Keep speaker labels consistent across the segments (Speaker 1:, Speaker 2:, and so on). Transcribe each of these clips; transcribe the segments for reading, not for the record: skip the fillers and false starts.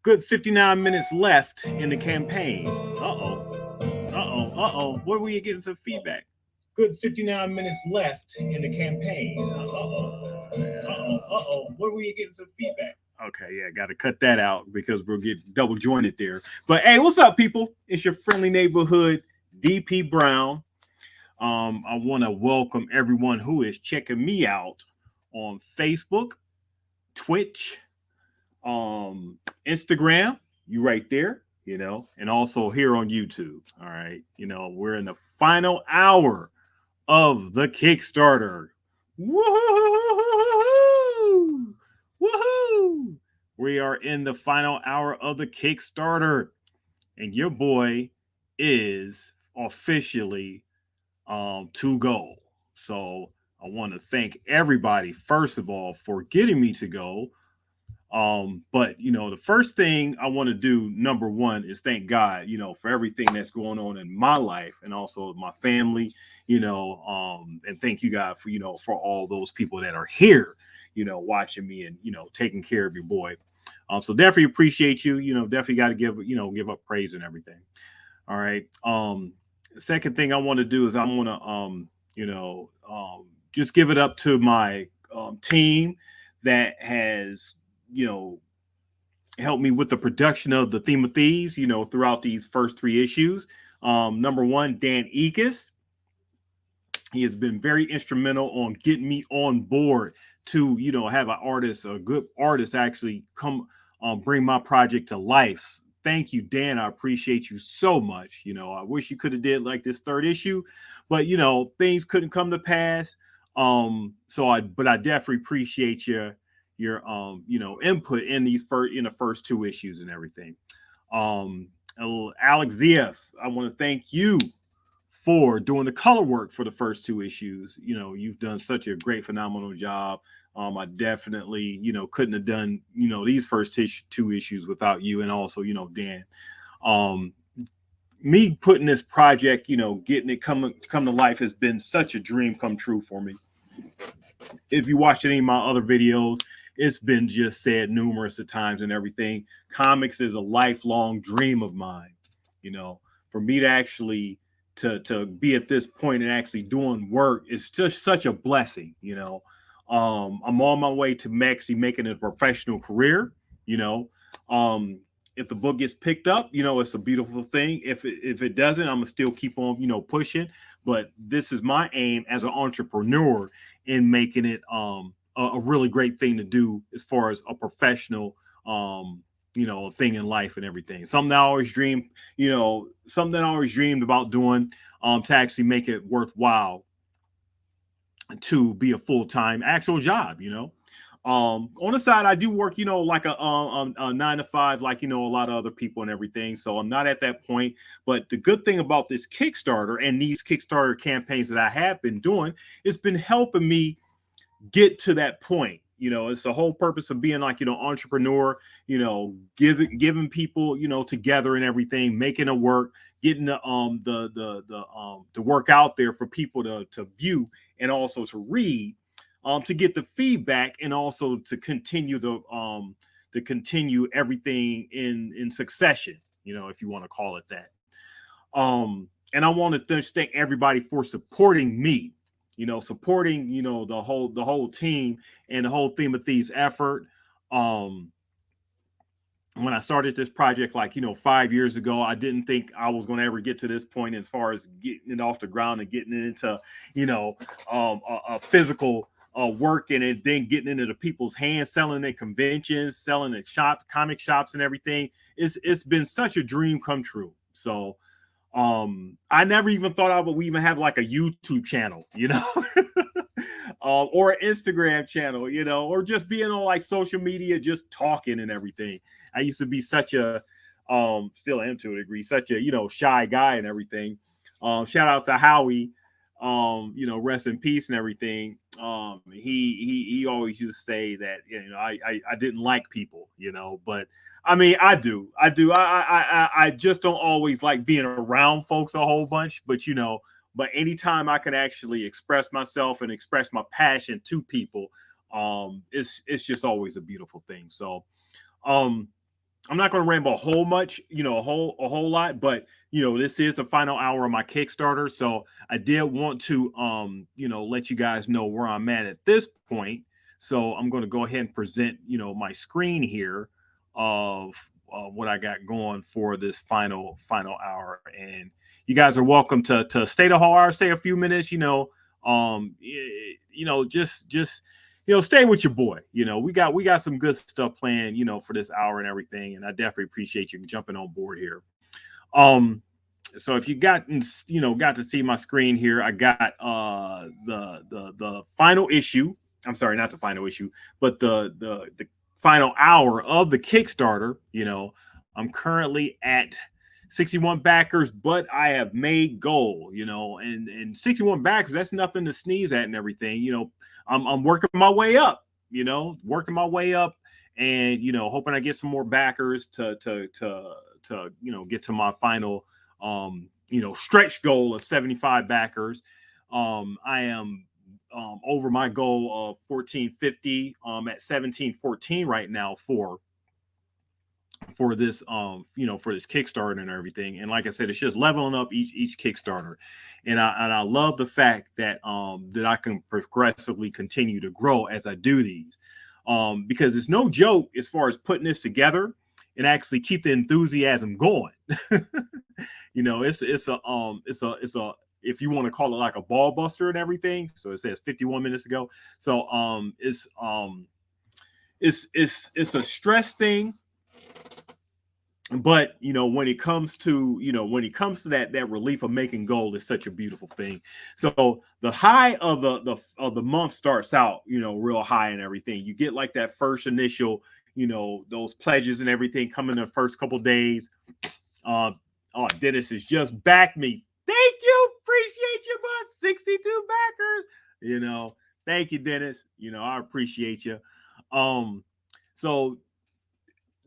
Speaker 1: Good 59 minutes left in the campaign. Where were you getting some feedback? Good 59 minutes left in the campaign. Where were you getting some feedback? Okay, yeah, got to cut that out because we'll get double jointed there. But hey, what's up, people? It's your friendly neighborhood DP Brown. I want to welcome everyone who is checking me out on Facebook, Twitch, Instagram, you right there, and also here on YouTube. All right. We're in the final hour of the Kickstarter. Woohoo! Woohoo! We are in the final hour of the Kickstarter, and your boy is officially to go. So I want to thank everybody, first of all, for getting me to go. But the first thing I want to do, number one, is thank God, for everything that's going on in my life and also my family, and thank you, God, for all those people that are here, watching me and, taking care of your boy. So definitely appreciate you, definitely got to give up praise and everything. All right. Second thing I want to do is I want to, just give it up to my team that has helped me with the production of the Theme of Thieves, throughout these first three issues. Number one, Dan Ekus. He has been very instrumental on getting me on board to, have a good artist actually come bring my project to life. Thank you, Dan. I appreciate you so much. I wish you could have did like this third issue, but things couldn't come to pass. But I definitely appreciate your input in the first two issues and everything. Alex Zieff, I want to thank you for doing the color work for the first two issues. You've done such a great, phenomenal job. I definitely, couldn't have done, these first two issues without you, and also, Dan. Me putting this project, getting it come to life has been such a dream come true for me. If you watched any of my other videos, it's been just said numerous of times and everything. Comics is a lifelong dream of mine. For me to actually to be at this point and actually doing work is just such a blessing. I'm on my way to actually making a professional career. If the book gets picked up, it's a beautiful thing. If it doesn't, I'm gonna still keep on, pushing. But this is my aim as an entrepreneur in making it a really great thing to do as far as a professional thing in life and everything. Something I always dreamed about doing to actually make it worthwhile to be a full-time actual job. On the side, I do work, like a 9 to 5, like, a lot of other people and everything. So I'm not at that point. But the good thing about this Kickstarter and these Kickstarter campaigns that I have been doing, it's been helping me get to that point. It's the whole purpose of being like, entrepreneur, giving people, together and everything, making it work, getting the work out there for people to view and also to read. To get the feedback and also to continue everything in succession, if you want to call it that. And I want to thank everybody for supporting me, supporting, the whole team and the whole Theme of Thieves effort. When I started this project, 5 years ago, I didn't think I was going to ever get to this point as far as getting it off the ground and getting it into, a physical working and then getting into the people's hands, selling at conventions, selling at comic shops and everything. It's been such a dream come true. So I never even thought I would even have like a YouTube channel, or an Instagram channel, or just being on like social media, just talking and everything. I used to be such a still am to a degree, such a shy guy and everything. Shout outs to Howie. Rest in peace and everything. He always used to say that I didn't like people, but I mean I do. I just don't always like being around folks a whole bunch, but anytime I can actually express myself and express my passion to people, it's just always a beautiful thing. So I'm not going to ramble a whole much, a whole lot, but this is the final hour of my Kickstarter, so I did want to let you guys know where I'm at this point. So I'm going to go ahead and present my screen here of what I got going for this final hour, and you guys are welcome to stay the whole hour, stay a few minutes, just stay with your boy. We got some good stuff planned, for this hour and everything. And I definitely appreciate you jumping on board here. So if you got to see my screen here, I got the final issue. I'm sorry, not the final issue, but the final hour of the Kickstarter. I'm currently at 61 backers, but I have made goal, and 61 backers, that's nothing to sneeze at and everything. I'm working my way up, and hoping I get some more backers to get to my final stretch goal of 75 backers. I am over my goal of 1450, at 1714 right now for this for this Kickstarter and everything. And like I said, it's just leveling up each Kickstarter, and I love the fact that that I can progressively continue to grow as I do these, because it's no joke as far as putting this together and actually keep the enthusiasm going. It's a if you want to call it like a ball buster and everything. So it says 51 minutes ago. So it's a stress thing. But when it comes to that relief of making gold is such a beautiful thing. So the high of the month starts out real high and everything. You get like that first initial those pledges and everything come in the first couple days. Dennis has just backed me. Thank you, appreciate you, bud. 62 backers. Thank you, Dennis. I appreciate you. So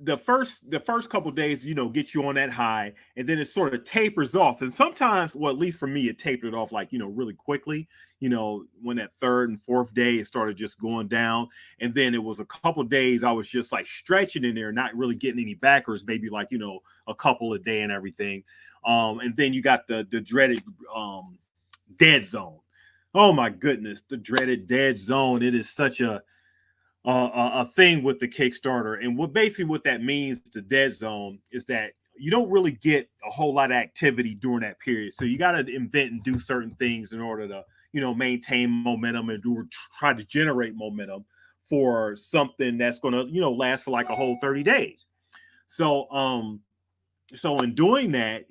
Speaker 1: the first couple days, get you on that high, and then it sort of tapers off. And sometimes, well, at least for me, it tapered off like, really quickly, when that third and fourth day, it started just going down. And then it was a couple days I was just like stretching in there, not really getting any backers, maybe like, a couple a day and everything. And then you got the dreaded dead zone. Oh my goodness, the dreaded dead zone. It is such a thing with the Kickstarter. And what that means, the dead zone, is that you don't really get a whole lot of activity during that period. So you got to invent and do certain things in order to, maintain momentum and try to generate momentum for something that's going to, last for like a whole 30 days. So, so in doing that,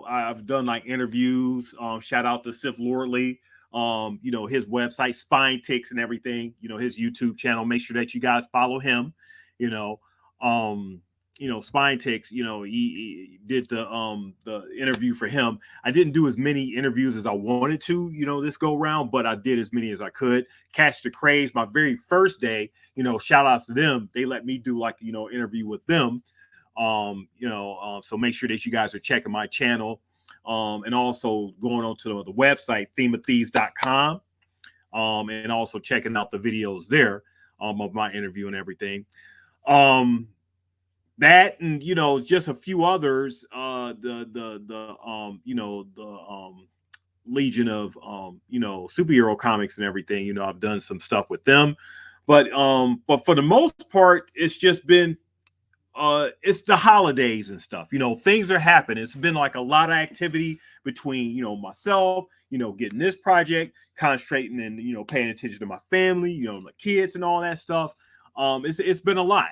Speaker 1: I've done like interviews, shout out to Sif Lordley, his website, Spine Ticks and everything, his YouTube channel. Make sure that you guys follow him. Spine Ticks, he did the interview for him. I didn't do as many interviews as I wanted to, this go round, but I did as many as I could. Catch the Craze, my very first day, shout outs to them. They let me do like, interview with them. So make sure that you guys are checking my channel. And also going on to the website, themeofthieves.com, and also checking out the videos there of my interview and everything. That and just a few others. Legion of superhero comics and everything. I've done some stuff with them, but for the most part, it's just been it's the holidays and stuff. Things are happening. It's been like a lot of activity between myself, getting this project, concentrating and paying attention to my family, my kids and all that stuff. It's been a lot,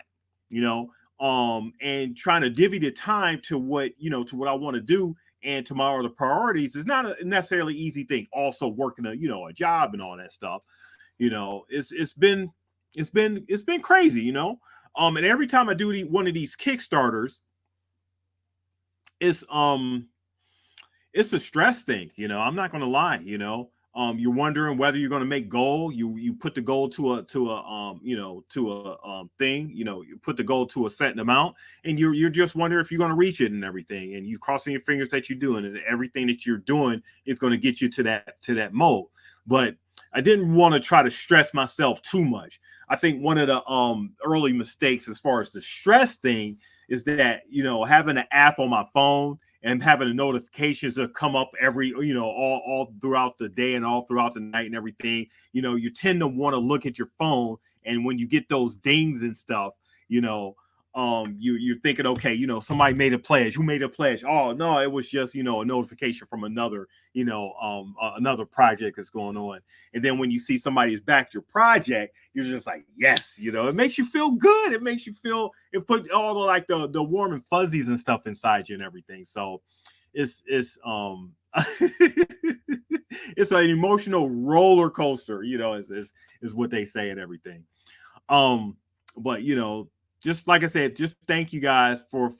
Speaker 1: and trying to divvy the time to what I want to do and to my other priorities is not a necessarily easy thing. Also working a job and all that stuff. It's been crazy. And every time I do one of these Kickstarters, it's a stress thing. I'm not going to lie. You're wondering whether you're going to make goal. You put the goal to a thing. You put the goal to a certain amount, and you're just wondering if you're going to reach it and everything. And you crossing your fingers that you're doing, and everything that you're doing is going to get you to that mode. But I didn't want to try to stress myself too much. I think one of the early mistakes as far as the stress thing is that, having an app on my phone and having the notifications that come up every, all throughout the day and all throughout the night and everything, you tend to want to look at your phone. And when you get those dings and stuff, you're thinking, okay, somebody made a pledge. Who made a pledge? Oh no, it was just, a notification from another, another project that's going on. And then when you see somebody has backed your project, you're just like, yes, it makes you feel good. It makes you feel, it put all the like the warm and fuzzies and stuff inside you and everything. So it's it's an emotional roller coaster, is what they say and everything. But just like I said, just thank you guys for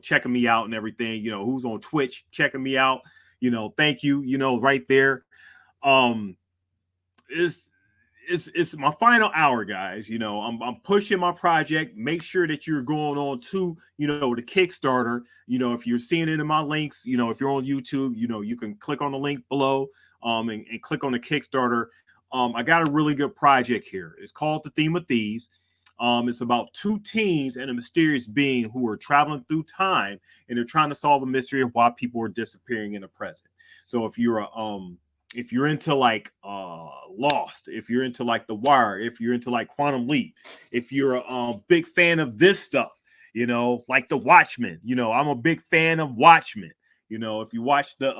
Speaker 1: checking me out and everything. Who's on Twitch checking me out. Thank you. Right there. Um, it's it's my final hour, guys. I'm pushing my project. Make sure that you're going on to the Kickstarter. If you're seeing it in my links, if you're on YouTube, you can click on the link below, and click on the Kickstarter. I got a really good project here. It's called The Theme of Thieves. It's about two teens and a mysterious being who are traveling through time, and they're trying to solve a mystery of why people are disappearing in the present. So if you're into like Lost, if you're into like The Wire, if you're into like Quantum Leap, if you're a big fan of this stuff, like The Watchmen, I'm a big fan of Watchmen. If you watch the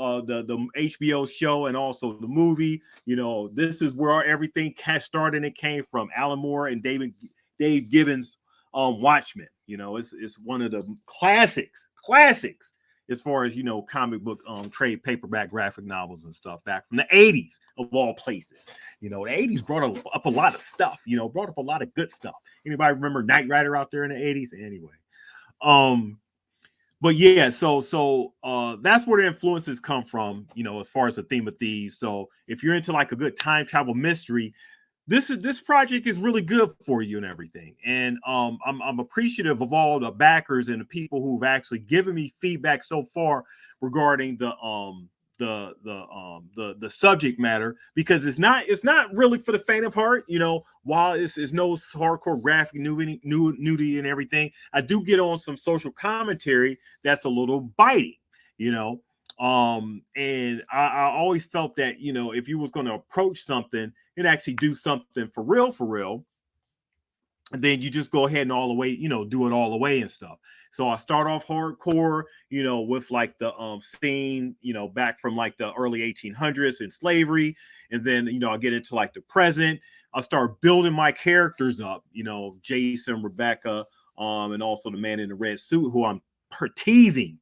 Speaker 1: HBO show and also the movie, this is where everything started and it came from. Alan Moore and Dave Gibbons Watchmen. It's one of the classics as far as comic book trade paperback graphic novels and stuff back from the 80s of all places. The 80s brought up a lot of stuff, brought up a lot of good stuff. Anybody remember Knight Rider out there in the 80s? Anyway. But yeah, so that's where the influences come from, as far as The Theme of Thieves. So if you're into like a good time travel mystery, this project is really good for you and everything. And I'm appreciative of all the backers and the people who've actually given me feedback so far regarding the subject matter, because it's not really for the faint of heart. While it's no hardcore graphic nudity and everything, I do get on some social commentary that's a little biting. And I always felt that if you was going to approach something and actually do something for real, then you just go ahead and all the way, do it all the way and stuff. So I start off hardcore, with like the scene, back from like the early 1800s in slavery. And then, I get into like the present. I'll start building my characters up, Jason, Rebecca, and also the man in the red suit who I'm teasing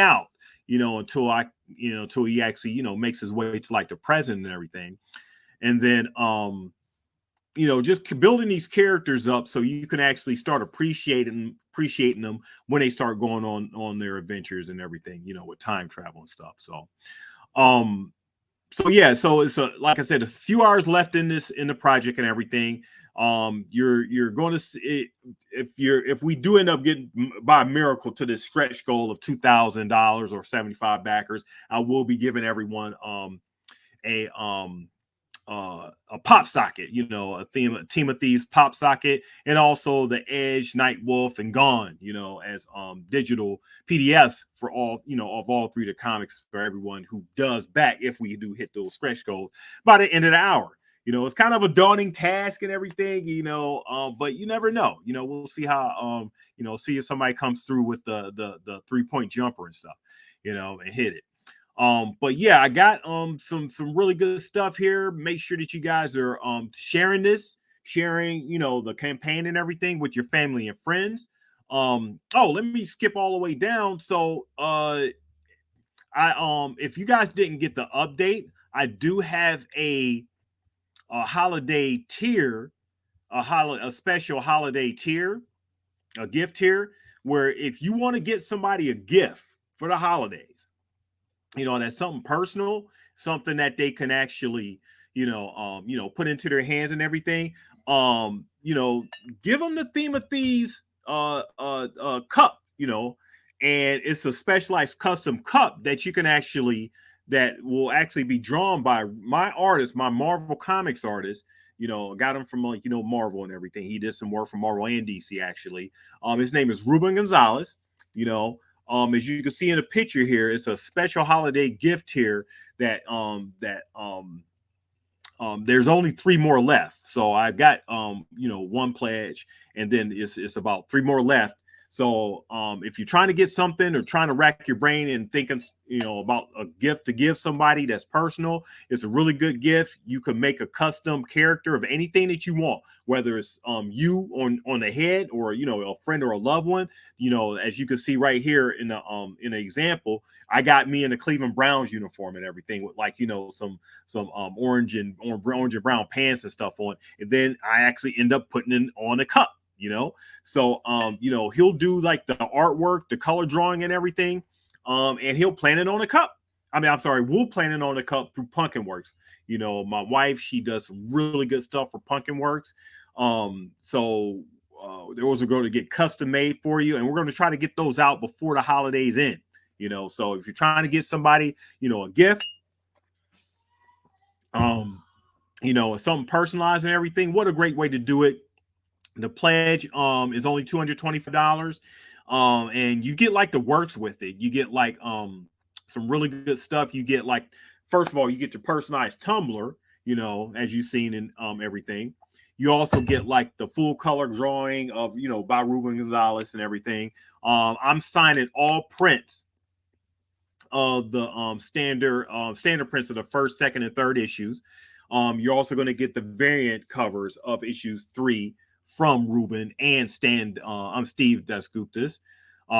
Speaker 1: out, until he actually, makes his way to like the present and everything. And then, just building these characters up so you can actually start appreciating them when they start going on their adventures and everything, with time travel and stuff. So yeah, so it's like I said, a few hours left in the project and everything. You're going to see if we do end up getting by miracle to this stretch goal of $2,000 or 75 backers, I will be giving everyone a pop socket, a Team of Thieves pop socket, and also the Edge, Night Wolf, and Gone, as digital PDFs for all, of all three of the comics for everyone who does back if we do hit those stretch goals by the end of the hour. It's kind of a daunting task and everything, but you never know. We'll see how see if somebody comes through with the 3-point jumper and stuff, and hit it. But yeah, I got some really good stuff here. Make sure that you guys are sharing the campaign and everything with your family and friends. Let me skip all the way down. So if you guys didn't get the update, I do have a holiday tier, a special holiday tier, a gift tier, where if you want to get somebody a gift for the holidays, that's something personal, something that they can actually, put into their hands and everything. Give them the Theme of Thieves cup, and it's a specialized custom cup that that will actually be drawn by my artist, my Marvel Comics artist, got him from like Marvel and everything. He did some work for Marvel and DC actually. His name is Ruben Gonzalez. You know, as you can see in the picture here, it's a special holiday gift here that there's only three more left. So I've got one pledge, and then it's about three more left. So if you're trying to get something or trying to rack your brain and thinking about a gift to give somebody that's personal, it's a really good gift. You can make a custom character of anything that you want, whether it's you on the head or a friend or a loved one. As you can see right here in the example, I got me in a Cleveland Browns uniform and everything with like some orange and brown pants and stuff on, and then I actually end up putting it on a cup. So he'll do like the artwork, the color drawing and everything, and he'll plan it on a cup. I mean, I'm sorry, we'll plan it on a cup through Pumpkin Works. My wife, she does really good stuff for Pumpkin Works. Those are going to get custom made for you, and we're going to try to get those out before the holidays end. So if you're trying to get somebody a gift, something personalized and everything, what a great way to do it. The pledge is only $225. And you get like the works with it. You get like some really good stuff. You get like, first of all, you get your personalized tumbler, as you've seen in everything. You also get like the full color drawing of by Ruben Gonzalez and everything. I'm signing all prints of the standard prints of the first, second, and third issues. You're also going to get the variant covers of issues 3 from Ruben and I'm Steve Dasgupta. You're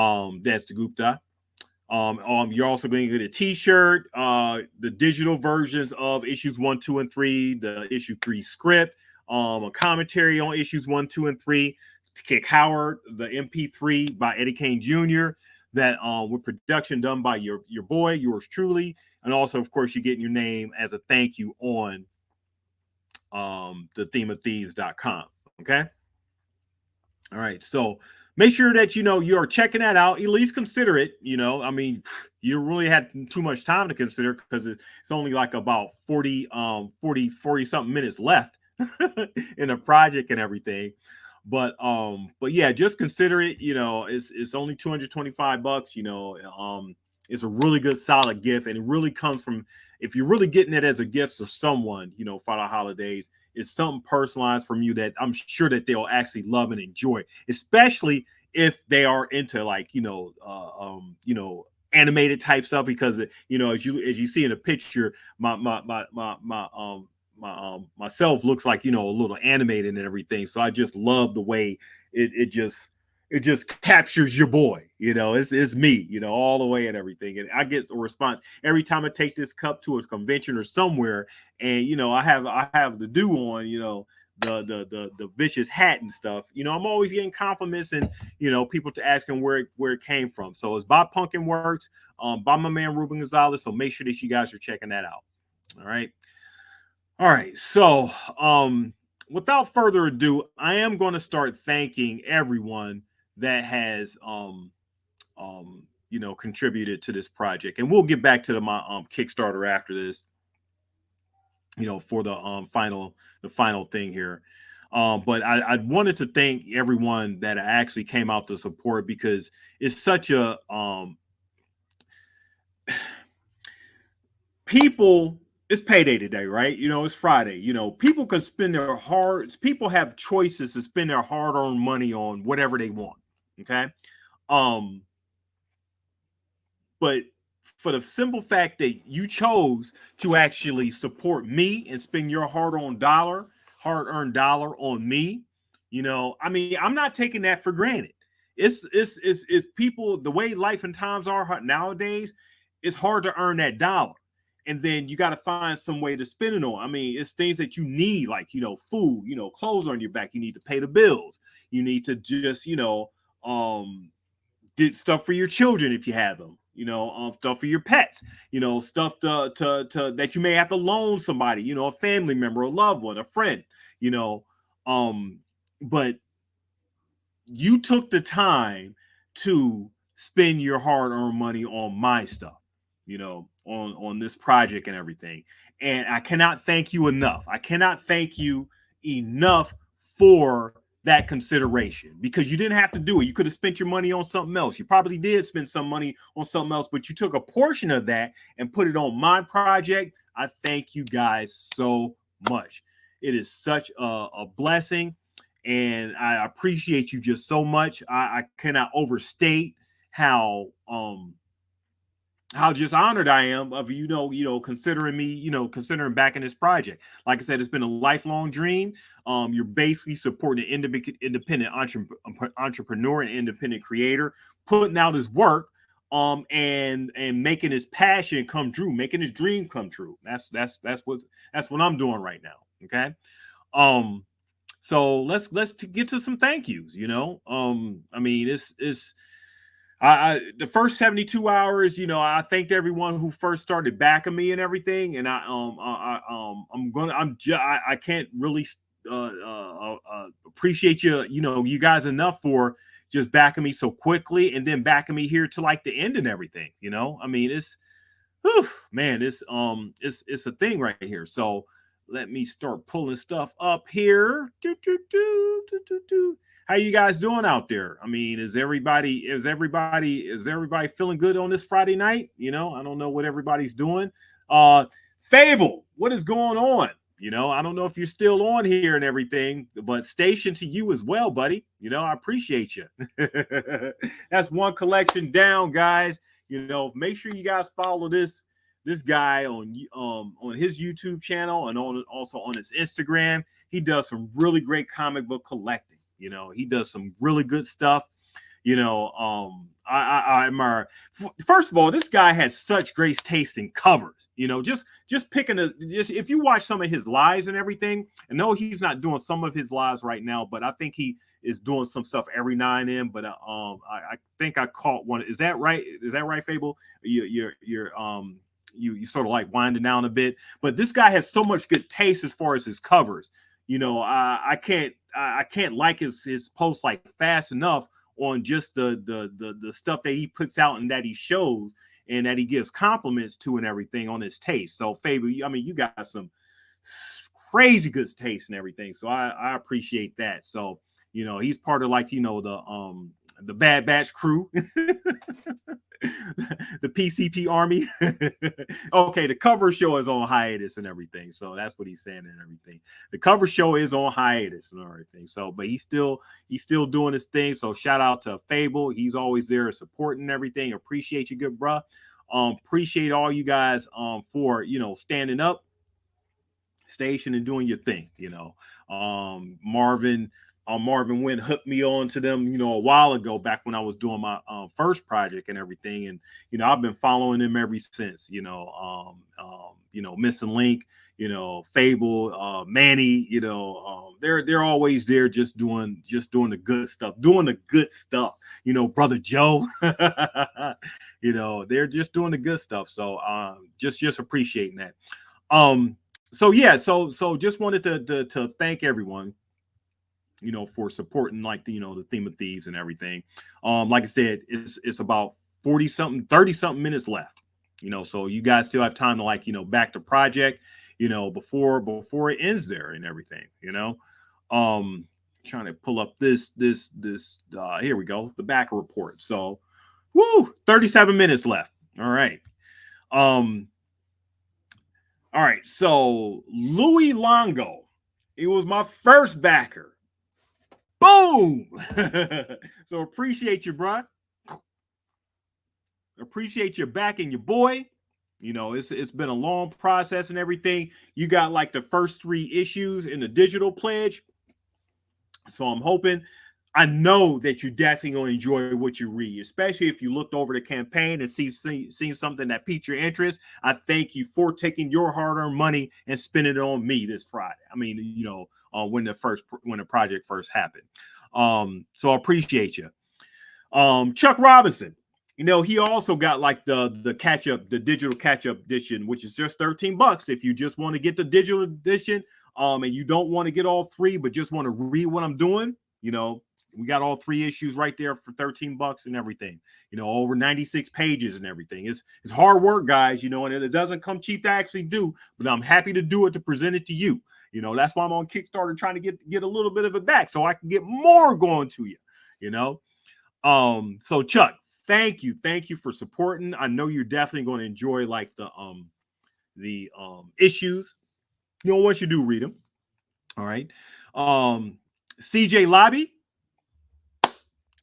Speaker 1: also going to get a T-shirt, the digital versions of issues 1, 2, and 3, the issue 3 script, a commentary on issues 1, 2, and 3, Kick Howard, the MP3 by Eddie Kane Jr., that with production done by your boy, yours truly, and also, of course, you're getting your name as a thank you on the themeofthieves.com. Okay. All right. So make sure that you're checking that out. At least consider it. I mean, you really had too much time to consider because it's only like about 40 something minutes left in a project and everything. But yeah, just consider it. It's only $225. It's a really good solid gift, and it really comes from, if you're really getting it as a gift to someone, for the holidays, it's something personalized from you that I'm sure that they'll actually love and enjoy, especially if they are into like animated type stuff, because as you see in the picture, myself looks like a little animated and everything. So I just love the way it just captures your boy. It's me, all the way and everything. And I get a response every time I take this cup to a convention or somewhere, and I have the do on, the vicious hat and stuff. I'm always getting compliments and people to asking where it came from. So it's by Pumpkin Works, by my man Ruben Gonzalez. So make sure that you guys are checking that out. All right. All right. So without further ado, I am going to start thanking everyone that has contributed to this project, and we'll get back to my Kickstarter after this, for the final thing here. But I wanted to thank everyone that actually came out to support, because it's such a people. It's payday today, right? It's Friday. People can spend people have choices to spend their hard-earned money on whatever they want. Okay. But for the simple fact that you chose to actually support me and spend your hard-earned dollar on me, I mean, I'm not taking that for granted. It's people, the way life and times are nowadays, it's hard to earn that dollar. And then you got to find some way to spend it on. I mean, it's things that you need, like, food, clothes on your back. You need to pay the bills. You need to just, get stuff for your children if you have them, stuff for your pets, stuff to that you may have to loan somebody, a family member, a loved one, a friend, but you took the time to spend your hard-earned money on my stuff, on this project and everything. And I cannot thank you enough. I cannot thank you enough for that consideration, because you didn't have to do it. You could have spent your money on something else. You probably did spend some money on something else, but you took a portion of that and put it on my project. I thank you guys so much. It is such a blessing, and I appreciate you just so much. I cannot overstate how just honored I am of considering me, considering backing this project. Like I said, it's been a lifelong dream. You're basically supporting an independent entrepreneur and independent creator, putting out his work, and making his passion come true, making his dream come true. That's what I'm doing right now. Okay. So let's get to some thank yous. I mean, it's the first 72 hours, I thanked everyone who first started backing me and everything. And I can't really appreciate you guys enough for just backing me so quickly and then backing me here to like the end and everything. I mean, man, it's a thing right here. So let me start pulling stuff up here. How you guys doing out there? I mean, is everybody feeling good on this Friday night? I don't know what everybody's doing. Fable, what is going on? I don't know if you're still on here and everything, but station to you as well, buddy. I appreciate you. That's one collection down, guys. Make sure you guys follow this guy on his YouTube channel and also on his Instagram. He does some really great comic book collecting. He does some really good stuff. I admire. First of all, this guy has such great taste in covers. Just picking if you watch some of his lives and everything. I know he's not doing some of his lives right now, but I think he is doing some stuff every now and then. But I think I caught one. Is that right? Is that right, Fable? You sort of like winding down a bit, but this guy has so much good taste as far as his covers. I can't like his post like fast enough on just the stuff that he puts out and that he shows and that he gives compliments to and everything on his taste. So Fable, I mean, you got some crazy good taste and everything. So I appreciate that. So, he's part of like, the Bad Batch crew. The PCP army. Okay, the cover show is on hiatus and everything, so that's what he's saying and everything. The cover show is on hiatus and everything, so but he's still doing his thing. So shout out to Fable. He's always there supporting everything. Appreciate you, good bruh. Appreciate all you guys for standing up, station, and doing your thing. Marvin Wynn hooked me on to them, a while ago, back when I was doing my first project and everything. And, I've been following them ever since, Missing Link, Fable, Manny, they're always there just doing the good stuff, Brother Joe, they're just doing the good stuff. So just appreciating that. So just wanted to thank everyone, for supporting like the theme of Thieves and everything. Like I said, it's about 30 something minutes left. So you guys still have time to back the project, before it ends there and everything. Trying to pull up this here we go, the backer report. So 37 minutes left. All right. All right. So Louis Longo, he was my first backer. Boom! So appreciate you, bro. Appreciate your backing your boy. It's been a long process and everything. You got like the first 3 issues in the digital pledge. So I'm hoping, I know that you definitely gonna enjoy what you read, especially if you looked over the campaign and seen something that piqued your interest. I thank you for taking your hard-earned money and spending it on me this Friday. I mean, when the project first happened. So I appreciate you. Chuck Robinson, he also got like the digital catch-up edition, which is just $13 if you just want to get the digital edition. And you don't want to get all 3, but just want to read what I'm doing. We got all 3 issues right there for $13 and everything. Over 96 pages and everything. It's hard work, guys. And it doesn't come cheap to actually do, but I'm happy to do it, to present it to you. You know, that's why I'm on Kickstarter trying to get a little bit of it back so I can get more going to you. You know, so Chuck, thank you for supporting. I know you're definitely going to enjoy like the issues. You know, once you do read them. All right. CJ Lobby,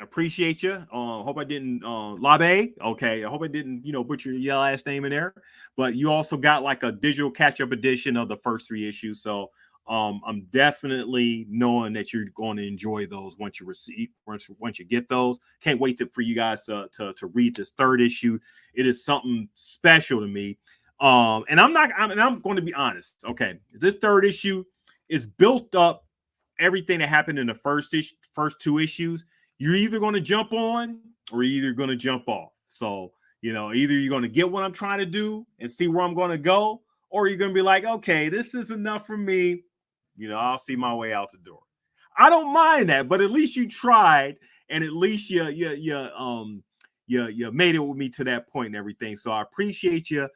Speaker 1: appreciate you. Hope I didn't Labe. Okay, I hope I didn't butcher your last name in there. But you also got like a digital catch up edition of the first 3 issues. So I'm definitely knowing that you're going to enjoy those once you get those. Can't wait for you guys to read this 3rd issue. It is something special to me. And I'm going to be honest. Okay, this 3rd issue is built up everything that happened in the first 2 issues. You're either going to jump on or you're either going to jump off. So, either you're going to get what I'm trying to do and see where I'm going to go, or you're going to be like, okay, this is enough for me. I'll see my way out the door. I don't mind that, but at least you tried, and at least you made it with me to that point and everything. So I appreciate you,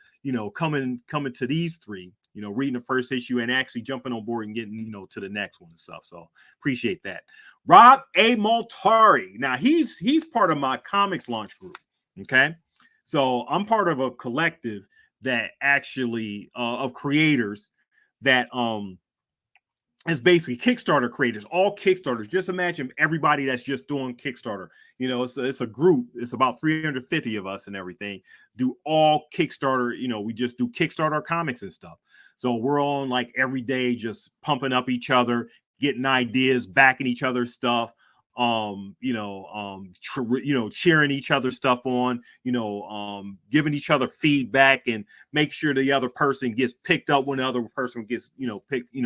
Speaker 1: coming to these 3, reading the first issue and actually jumping on board and getting, to the next one and stuff. So appreciate that. Rob A. Maltari. Now he's part of my comics launch group. Okay. So I'm part of a collective that actually of creators that is basically Kickstarter creators, all Kickstarters. Just imagine everybody that's just doing Kickstarter. It's a group. It's about 350 of us and everything. Do all Kickstarter. We just do Kickstarter comics and stuff. So we're on like every day, just pumping up each other, getting ideas, backing each other's stuff. Cheering each other's stuff on. Giving each other feedback and make sure the other person gets picked up when the other person gets picked.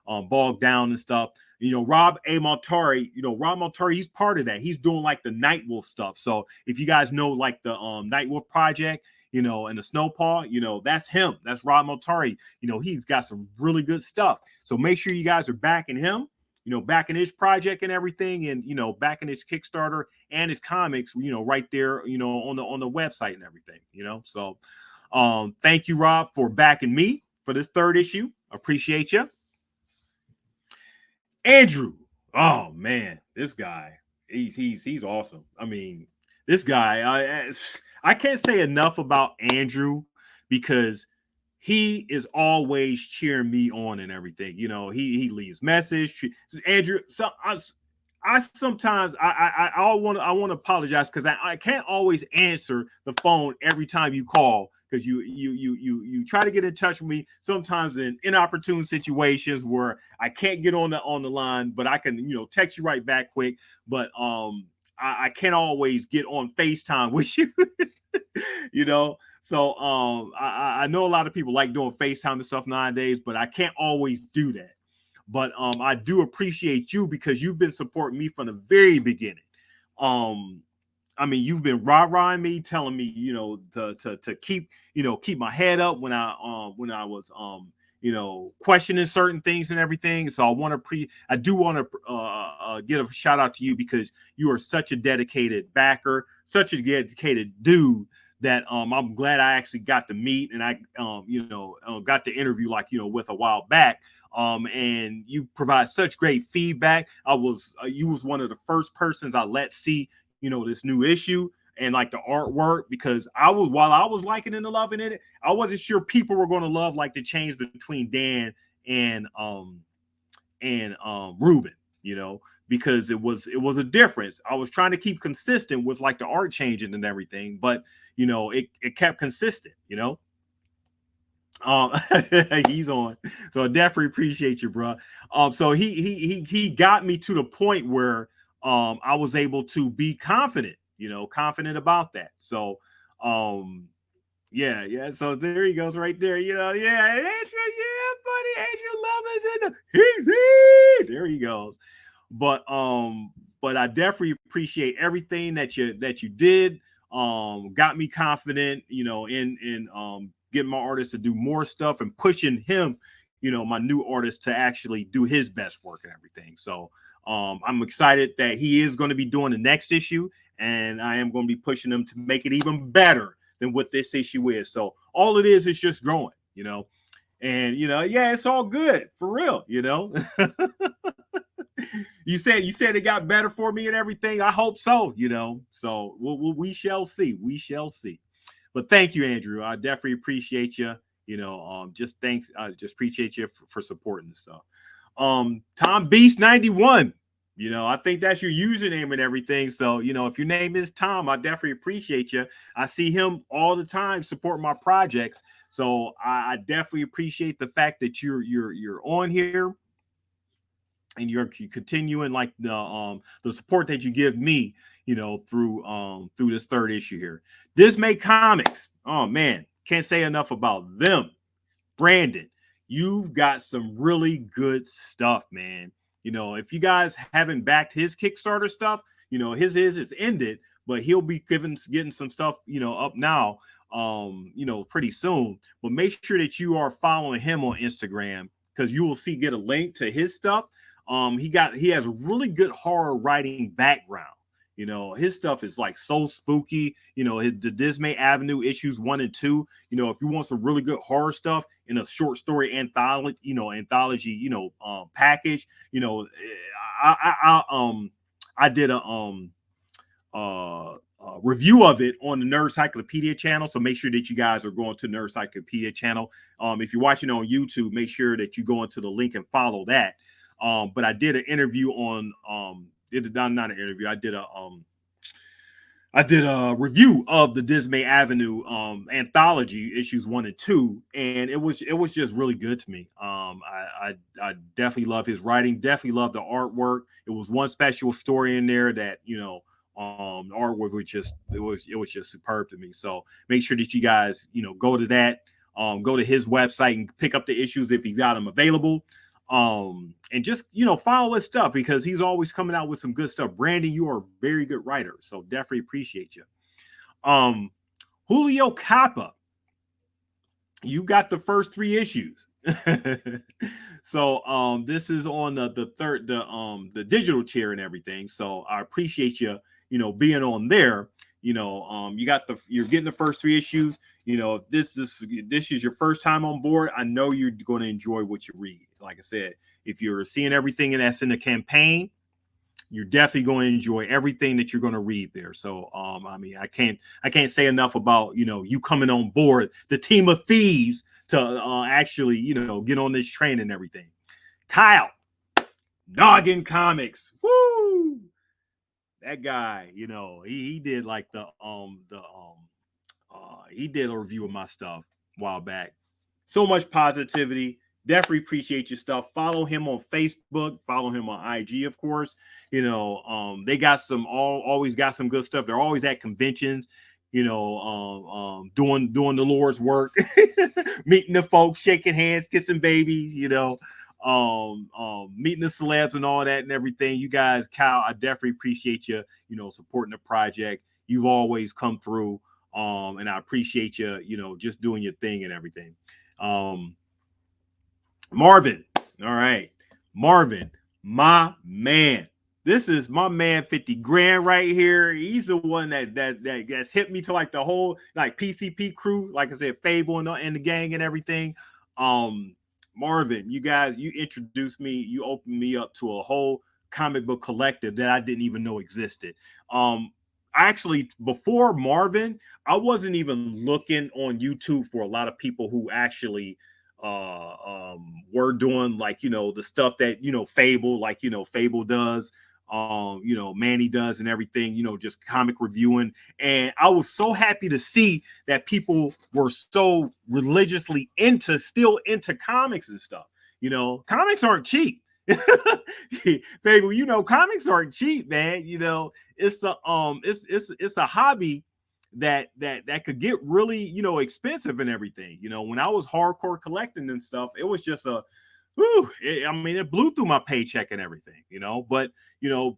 Speaker 1: Bogged down and stuff. Rob A. Maltari, Rob Maltari, he's part of that. He's doing like the Nightwolf stuff. So if you guys know like the Nightwolf project, and the Snowpaw, that's him. That's Rob Maltari. He's got some really good stuff. So make sure you guys are backing him, backing his project and everything, and backing his Kickstarter and his comics, right there, on the website and everything, So thank you, Rob, for backing me for this 3rd issue. Appreciate you. Andrew, oh man, this guy, he's awesome. I mean, this guy, I can't say enough about Andrew because he is always cheering me on and everything. He leaves message. Andrew, so I sometimes I want to apologize because I can't always answer the phone every time you call. Because you try to get in touch with me sometimes in inopportune situations where I can't get on the line, but I can text you right back quick. But I can't always get on FaceTime with you, So I know a lot of people like doing FaceTime and stuff nowadays, but I can't always do that. But I do appreciate you because you've been supporting me from the very beginning. I mean, you've been rah-rahing me, telling me, to keep my head up when I was questioning certain things and everything. So I do want to get a shout out to you because you are such a dedicated backer, such a dedicated dude that I'm glad I actually got to meet and I got to interview with a while back. And you provide such great feedback. You was one of the first persons I let see this new issue and like the artwork because while I was liking and loving it, I wasn't sure people were going to love like the change between Dan and Ruben, because it was a difference. I was trying to keep consistent with like the art changing and everything, but it kept consistent, he's on. So I definitely appreciate you, bro. So he got me to the point where I was able to be confident, confident about that. So, yeah. So there he goes right there, yeah, Andrew, buddy, Andrew Love is in the there he goes. But I definitely appreciate everything that you did. Got me confident, in getting my artist to do more stuff and pushing him, my new artist to actually do his best work and everything. So I'm excited that he is going to be doing the next issue, and I am going to be pushing him to make it even better than what this issue is. So all it is just growing, And yeah, it's all good for real. You said it got better for me and everything. I hope so. So we shall see. We shall see. But thank you, Andrew. I definitely appreciate you. Just thanks. I just appreciate you for supporting the stuff. Tom Beast 91. I think that's your username and everything. So, if your name is Tom, I definitely appreciate you. I see him all the time support my projects. So I definitely appreciate the fact that you're on here and you're continuing like the support that you give me, through this third issue here. Dismay Comics. Oh man, can't say enough about them. Brandon, you've got some really good stuff, man. If you guys haven't backed his Kickstarter stuff, his is ended, but he'll be getting some stuff, up now, pretty soon. But make sure that you are following him on Instagram because you will get a link to his stuff. He has a really good horror writing background. His stuff is like so spooky. The Dismay Avenue issues 1 and 2. If you want some really good horror stuff in a short story anthology, package. I did a review of it on the Nerd Cyclopedia channel. So make sure that you guys are going to Nerd Cyclopedia channel. If you're watching on YouTube, make sure that you go into the link and follow that. But I did an interview on not an interview. I did a review of the Dismay Avenue anthology issues 1 and 2, and it was just really good to me. I definitely love his writing. Definitely love the artwork. It was one special story in there that the artwork was just it was just superb to me. So make sure that you guys go to that, go to his website and pick up the issues if he's got them available. And just follow his stuff because he's always coming out with some good stuff. Brandon, you are a very good writer, so definitely appreciate you. Julio Capa, you got the first 3 issues. So this is on the third the digital tier and everything. So I appreciate you being on there. You're getting the first 3 issues. If this is your first time on board, I know you're going to enjoy what you read. Like I said, if you're seeing everything that's in the campaign, you're definitely going to enjoy everything that you're going to read there. So I can't say enough about you coming on board the team of thieves to actually get on this train and everything. Kyle, Noggin Comics, woo! That guy, he did like he did a review of my stuff a while back. So much positivity. Definitely appreciate your stuff. Follow him on Facebook. Follow him on IG, of course. They got always got some good stuff. They're always at conventions, doing the Lord's work, meeting the folks, shaking hands, kissing babies, meeting the celebs and all that and everything. You guys, Kyle, I definitely appreciate you, supporting the project. You've always come through. And I appreciate you, just doing your thing and everything. Marvin. All right. Marvin, my man. This is my man 50 grand right here. He's the one that's hit me to like the whole like PCP crew, like I said, Fable and the gang and everything. Marvin, you guys, you introduced me, you opened me up to a whole comic book collective that I didn't even know existed. Actually, before Marvin, I wasn't even looking on YouTube for a lot of people who actually were doing like the stuff that Fable, like Fable does, Manny does and everything, just comic reviewing. And I was so happy to see that people were so religiously still into comics and stuff. Comics aren't cheap. Fable, comics aren't cheap, man. It's a hobby that could get really expensive and everything. When I was hardcore collecting and stuff, it was just it blew through my paycheck and everything. But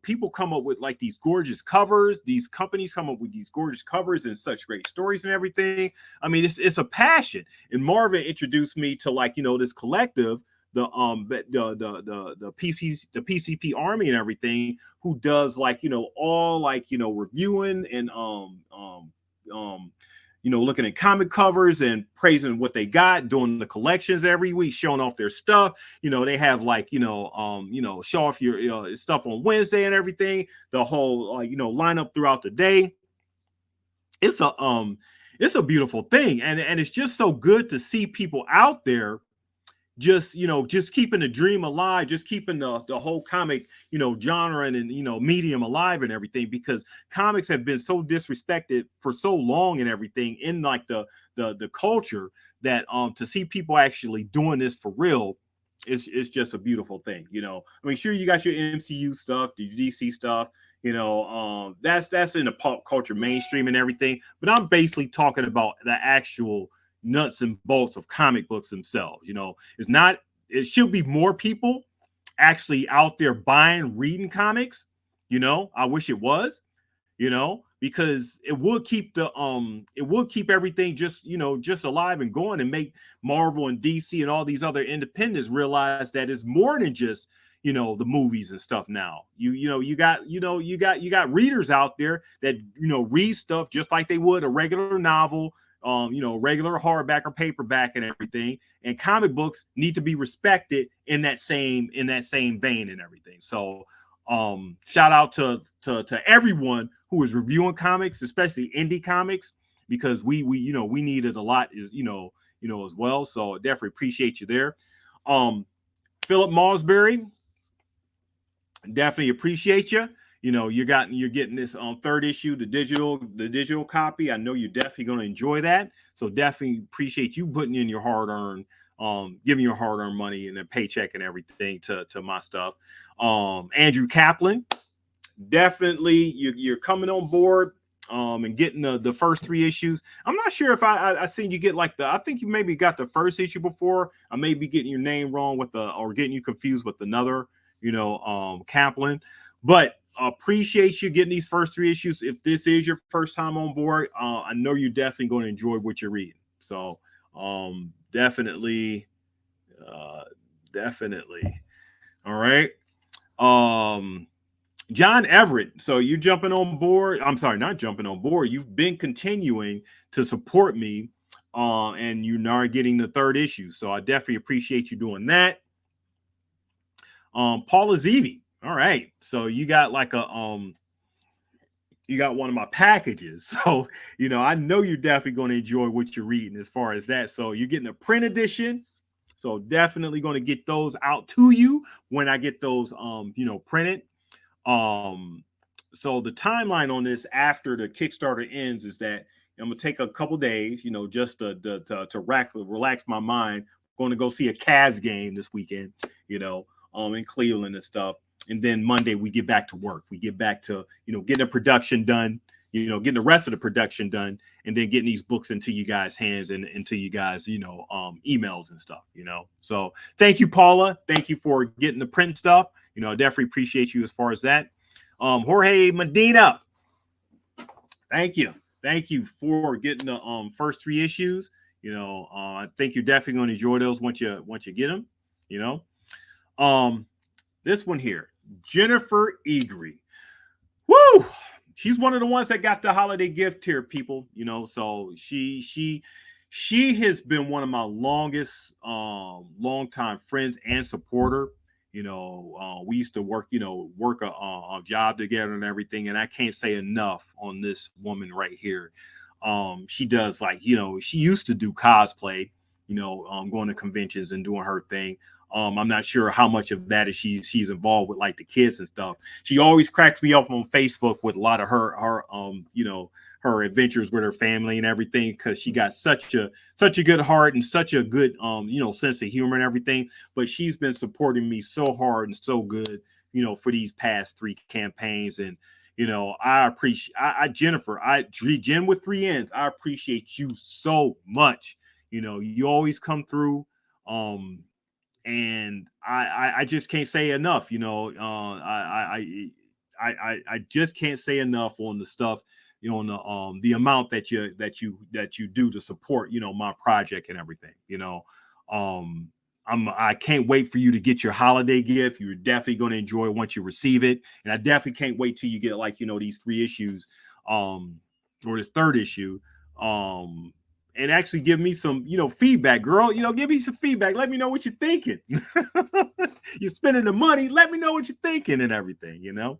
Speaker 1: people come up with like these gorgeous covers. These companies come up with these gorgeous covers and such great stories and everything. I mean, it's a passion. And Marvin introduced me to like this collective, the PCP Army and everything, who does like all like reviewing and looking at comic covers and praising what they got, doing the collections every week, showing off their stuff. They have like, show off your stuff on Wednesday and everything, the whole, lineup throughout the day. It's a beautiful thing. And it's just so good to see people out there just keeping the dream alive, just keeping the whole comic, genre and medium alive and everything, because comics have been so disrespected for so long and everything in like the culture, that to see people actually doing this for real is just a beautiful thing. I mean, sure, you got your MCU stuff, the DC stuff, that's in the pop culture mainstream and everything, but I'm basically talking about the actual nuts and bolts of comic books themselves. It should be more people actually out there buying, reading comics. I wish it was, because it would keep everything just alive and going, and make Marvel and DC and all these other independents realize that it's more than just the movies and stuff. Now you got readers out there that read stuff just like they would a regular novel, regular hardback or paperback and everything. And comic books need to be respected in that same vein and everything. So shout out to everyone who is reviewing comics, especially indie comics, because we need it a lot, as as well. So definitely appreciate you there. Philip Malsbury, definitely appreciate you. You're getting this third issue, the digital copy. I know you're definitely going to enjoy that. So definitely appreciate you putting in your hard-earned, giving your hard-earned money and a paycheck and everything to my stuff. Andrew Kaplan, definitely you're coming on board and getting the first 3 issues. I'm not sure if I seen you get like I think you maybe got the first issue before. I may be getting your name wrong or getting you confused with another, Kaplan, but appreciate you getting these first 3 issues. If this is your first time on board, I know you're definitely going to enjoy what you're reading. So definitely. All right. John Everett, so you're jumping on board. I'm sorry, not jumping on board. You've been continuing to support me, and you're now getting the 3rd issue. So I definitely appreciate you doing that. Paula Zevi. All right. So you got like you got one of my packages. So, I know you're definitely going to enjoy what you're reading as far as that. So you're getting a print edition. So definitely going to get those out to you when I get those, printed. So the timeline on this after the Kickstarter ends is that I'm going to take a couple days, just to relax my mind. I'm going to go see a Cavs game this weekend, in Cleveland and stuff. And then Monday we get back to work. We get back to, getting the production done, getting the rest of the production done, and then getting these books into you guys' hands and into you guys, emails and stuff, So thank you, Paula. Thank you for getting the print stuff. I definitely appreciate you as far as that. Jorge Medina, thank you. Thank you for getting the first 3 issues. I think you're definitely going to enjoy those once you get them, This one here, Jennifer Eagry. Woo! She's one of the ones that got the holiday gift here, people. So she has been one of my longest, longtime friends and supporter. We used to work a job together and everything. And I can't say enough on this woman right here. She does she used to do cosplay, going to conventions and doing her thing. I'm not sure how much of that is she's involved with like the kids and stuff. She always cracks me up on Facebook with a lot of her adventures with her family and everything, because she got such a good heart and such a good sense of humor and everything. But she's been supporting me so hard and so good, for these past 3 campaigns. And I appreciate Jennifer, Jen with 3 N's. I appreciate you so much. You always come through. And I just can't say enough, I just can't say enough on the stuff, on the amount that you do to support, my project and everything, I can't wait for you to get your holiday gift. You're definitely going to enjoy it once you receive it. And I definitely can't wait till you get these 3 issues, or this 3rd issue, um, and actually give me some, feedback, girl. Give me some feedback. Let me know what you're thinking. You're spending the money. Let me know what you're thinking and everything.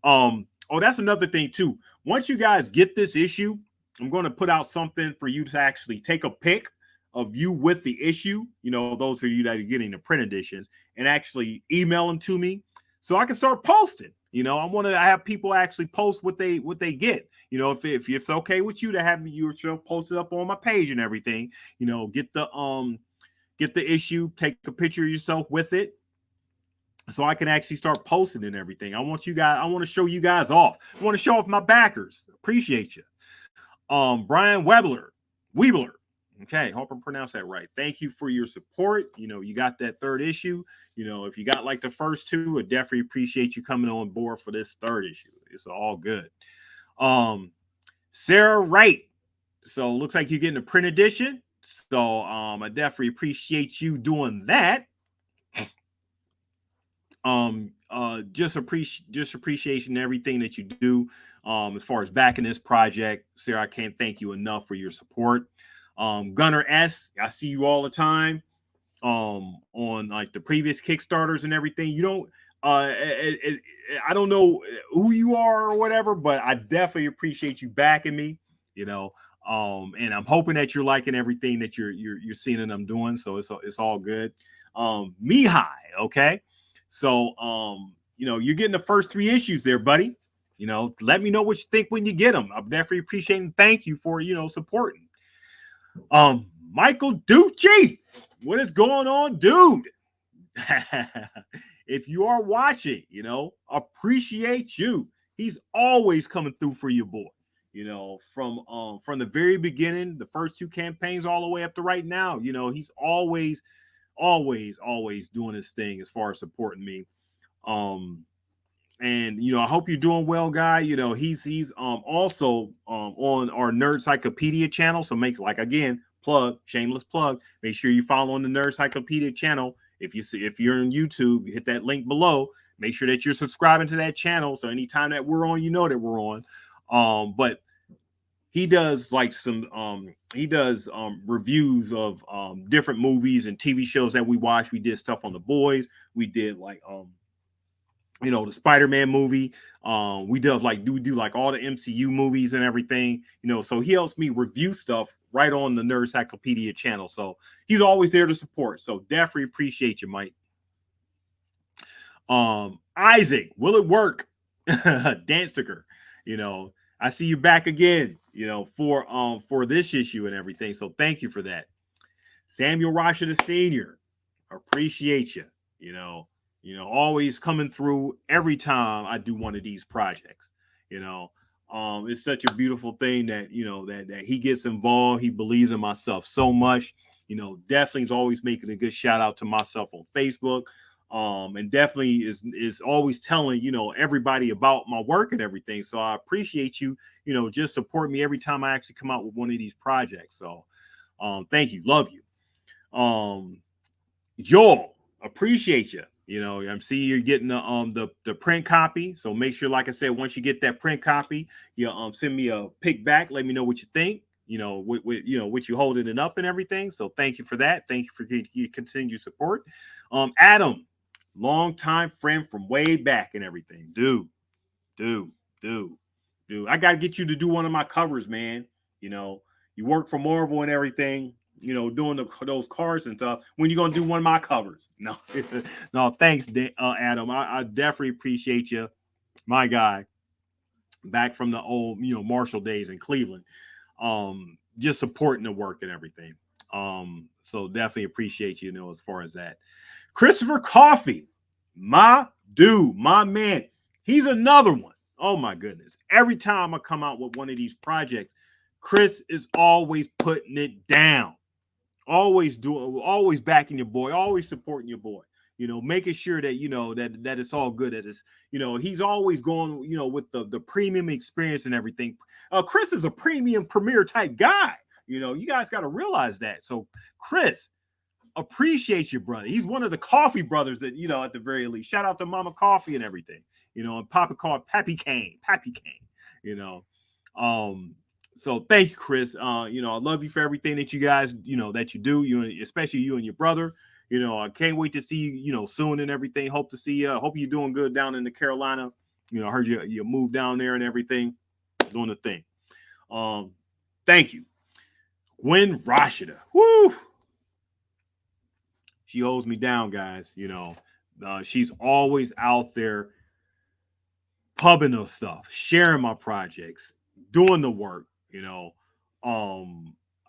Speaker 1: Oh, that's another thing too. Once you guys get this issue, I'm going to put out something for you to actually take a pic of you with the issue. Those of you that are getting the print editions, and actually email them to me so I can start posting. I want to have people actually post what they get. If it's okay with you to have yourself posted up on my page and everything, get the issue, take a picture of yourself with it, so I can actually start posting and everything. I want to show you guys off. I want to show off my backers. Appreciate you. Brian Weebler. Okay, hope I pronounced that right. Thank you for your support. You got that third issue. If you got like the first two, I definitely appreciate you coming on board for this third issue. It's all good. Sarah Wright. So looks like you're getting a print edition. So I definitely appreciate you doing that. Just appreciation everything that you do, as far as backing this project. Sarah, I can't thank you enough for your support. Gunner S, I see you all the time on like the previous Kickstarters and everything. I don't know who you are or whatever, but I definitely appreciate you backing me, and I'm hoping that you're liking everything that you're seeing and I'm doing. So it's all good. Mihai, okay. So, you're getting the first 3 issues there, buddy. Let me know what you think when you get them. I'm definitely appreciating. Thank you for, supporting. Michael Ducci, what is going on, dude? If you are watching, appreciate you. He's always coming through for your boy. From the very beginning, the first 2 campaigns all the way up to right now. He's always doing his thing as far as supporting me. And I hope you're doing well, guy. He's also on our Nerd Cyclopedia channel. So make, like, again, shameless plug. Make sure you follow on the Nerd Cyclopedia channel. If you're on YouTube, hit that link below. Make sure that you're subscribing to that channel. So anytime that we're on, that we're on. But he does like reviews of different movies and TV shows that we watch. We did stuff on The Boys. We did like the Spider-Man movie. We do like all the MCU movies and everything. So he helps me review stuff right on the Nerd Encyclopedia channel. So he's always there to support. So definitely appreciate you, Mike. Isaac, will it work? Danziger, I see you back again, for this issue and everything. So thank you for that. Samuel Rashid Sr., appreciate you. Always coming through every time I do one of these projects. It's such a beautiful thing that that he gets involved. He believes in my stuff so much. Definitely is always making a good shout out to my stuff on Facebook. And definitely is always telling everybody about my work and everything. So I appreciate you just support me every time I actually come out with one of these projects. So thank you, love you. Joel, appreciate you. I'm seeing you're getting the print copy. So make sure, like I said, once you get that print copy, you send me a pic back. Let me know what you think. What you holding it up and everything. So thank you for that. Thank you for your continued support. Adam, longtime friend from way back and everything. Dude. I gotta get you to do one of my covers, man. You work for Marvel and everything. Doing those cards and stuff. When you gonna do one of my covers? No, no. Thanks, Adam. I definitely appreciate you, my guy. Back from the old, Marshall days in Cleveland. Just supporting the work and everything. So definitely appreciate you, as far as that. Christopher Coffey, my dude, my man. He's another one. Oh my goodness. Every time I come out with one of these projects, Chris is always putting it down. Always backing your boy, always supporting your boy. Making sure that that it's all good. That it's, he's always going, with the premium experience and everything. Chris is a premium premier type guy. You guys got to realize that. So Chris, appreciate you, brother. He's one of the coffee brothers that, at the very least. Shout out to Mama Coffee and everything. And Papa called Pappy Kane. So thank you, Chris. I love you for everything that you guys, that you do. Especially you and your brother. I can't wait to see you, soon and everything. Hope to see you. Hope you're doing good down in the Carolina. I heard you moved down there and everything, doing the thing. Um, Thank you, Gwen Rashida. Woo! She holds me down, guys. She's always out there pubbing those stuff, sharing my projects, doing the work.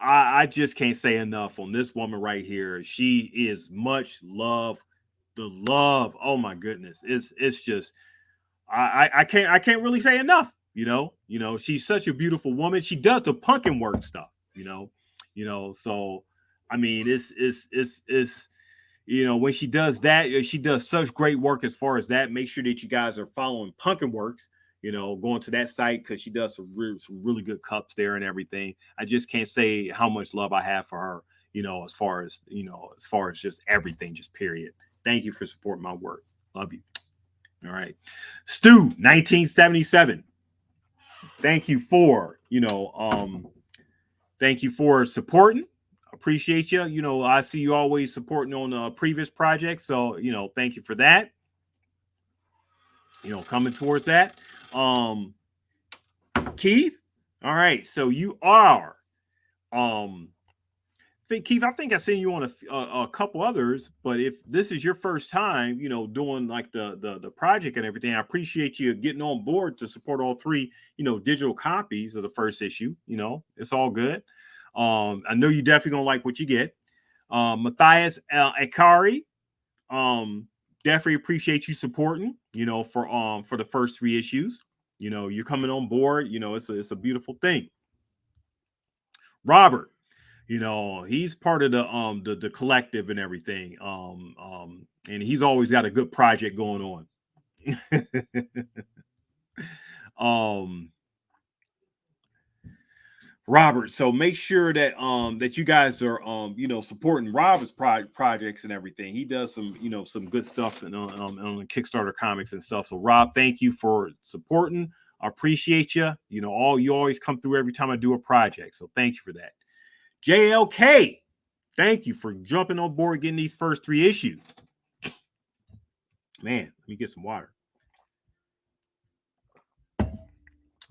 Speaker 1: I just can't say enough on this woman right here. She is much love. The love, oh my goodness, it's just I can't really say enough. She's such a beautiful woman. She does the pumpkin work stuff. So I mean, it's when she does that, she does such great work as far as that. Make sure that you guys are following Pumpkin Works, going to that site because she does some really good cups there and everything. I just can't say how much love I have for her, as far as just everything, just period. Thank you for supporting my work. Love you. All right. Stu, 1977. Thank you for, thank you for supporting. Appreciate you. I see you always supporting on previous projects. So, thank you for that. Coming towards that. Keith. All right. So you are, Keith, I think I seen you on a couple others, but if this is your first time, doing like the project and everything, I appreciate you getting on board to support all three, digital copies of the first issue. It's all good. I know you definitely gonna like what you get. Matthias Akari, definitely appreciate you supporting. For the first three issues. You're coming on board. It's a beautiful thing. Robert, he's part of the collective and everything. And he's always got a good project going on. Robert, so make sure that you guys are supporting Robert's projects and everything. He does some good stuff on the Kickstarter comics and stuff. So Rob, thank you for supporting. I appreciate you. You always come through every time I do a project. So thank you for that. JLK, thank you for jumping on board, getting these first three issues. Man, let me get some water.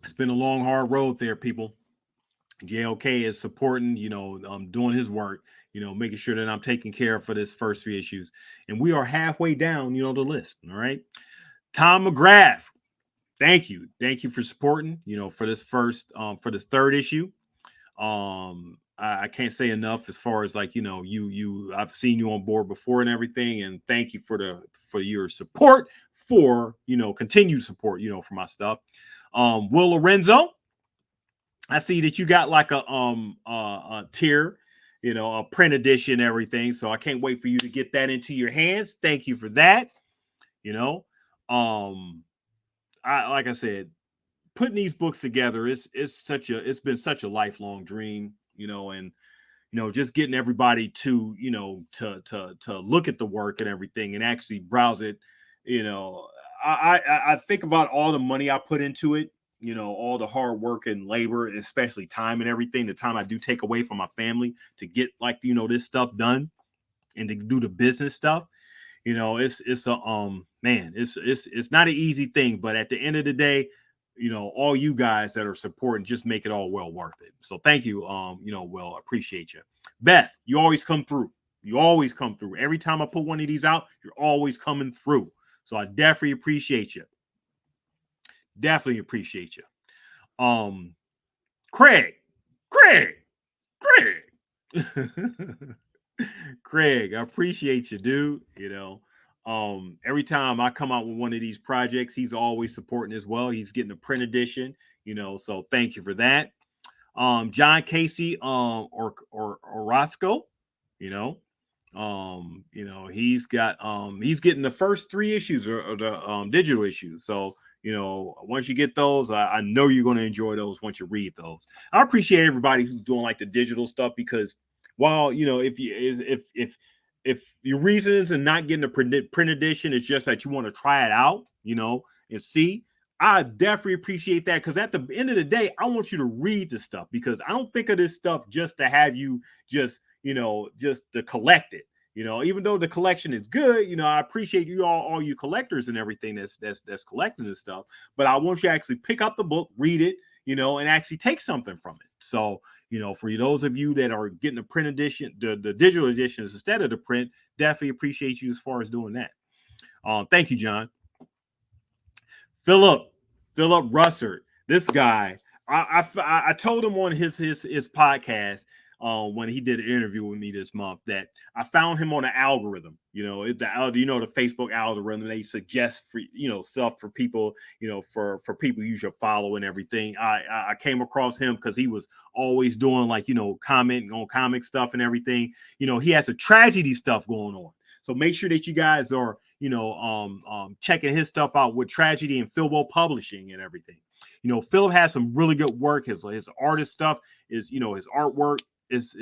Speaker 1: It's been a long, hard road there, people. JLK is supporting, doing his work, making sure that I'm taking care of for this first three issues. And we are halfway down, the list. All right. Tom McGrath, thank you. Thank you for supporting, for this for this third issue. I can't say enough as far as like, I've seen you on board before and everything. And thank you for your support, for, continued support, for my stuff. Will Lorenzo, I see that you got like a tier, a print edition, everything. So I can't wait for you to get that into your hands. Thank you for that. Like I said, putting these books together it's been such a lifelong dream, and just getting everybody to to look at the work and everything and actually browse it. I think about all the money I put into it, all the hard work and labor, especially time and everything, the time I do take away from my family to get like, this stuff done and to do the business stuff. It's a man, it's not an easy thing, but at the end of the day, all you guys that are supporting just make it all well worth it. So thank you. Will, appreciate you. Beth, you always come through. You always come through. Every time I put one of these out, you're always coming through. So I definitely appreciate you. Definitely appreciate you. Craig. Craig, I appreciate you, dude. Every time I come out with one of these projects, he's always supporting as well. He's getting a print edition, so thank you for that. John Casey, or Orozco, he's getting the first three issues or the digital issues. So once you get those, I know you're going to enjoy those once you read those. I appreciate everybody who's doing like the digital stuff, because while if your reasons and not getting a print edition is just that you want to try it out, and see, I definitely appreciate that, because at the end of the day, I want you to read the stuff, because I don't think of this stuff just to have you just, just to collect it. Even though the collection is good, I appreciate you all you collectors and everything that's collecting this stuff. But I want you to actually pick up the book, read it, and actually take something from it. So, for those of you that are getting the print edition, the digital editions instead of the print, definitely appreciate you as far as doing that. Thank you, John. Philip Russert, this guy, I told him on his podcast, when he did an interview with me this month, that I found him on an algorithm. The Facebook algorithm, they suggest for stuff for people, for people you should follow and everything. I came across him because he was always doing like commenting on comic stuff and everything. He has a tragedy stuff going on. So make sure that you guys are, checking his stuff out with Tragedy and Philbo Publishing and everything. Philip has some really good work. His artist stuff is, his artwork is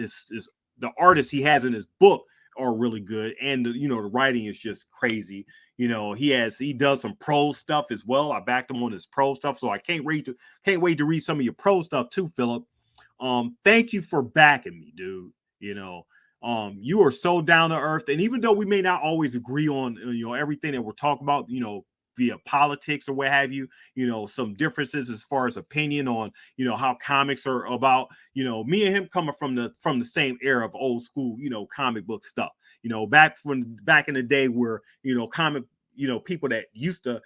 Speaker 1: the artists he has in his book are really good, and the writing is just crazy. He does some pro stuff as well. I backed him on his pro stuff, so I can't wait to read some of your pro stuff too, Philip. Thank you for backing me, dude. You are so down to earth, and even though we may not always agree on everything that we're talking about, via politics or what have you, some differences as far as opinion on how comics are about, me and him coming from the same era of old school comic book stuff, back in the day where comic people that used to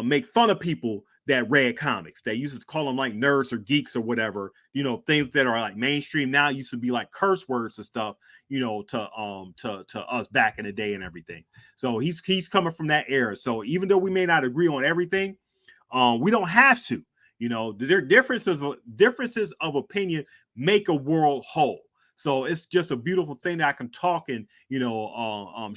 Speaker 1: make fun of people that read comics. They used to call them like nerds or geeks or whatever. Things that are like mainstream now used to be like curse words and stuff. To us back in the day and everything. So he's coming from that era. So even though we may not agree on everything, we don't have to. Their differences of opinion make a world whole. So it's just a beautiful thing that I can talk and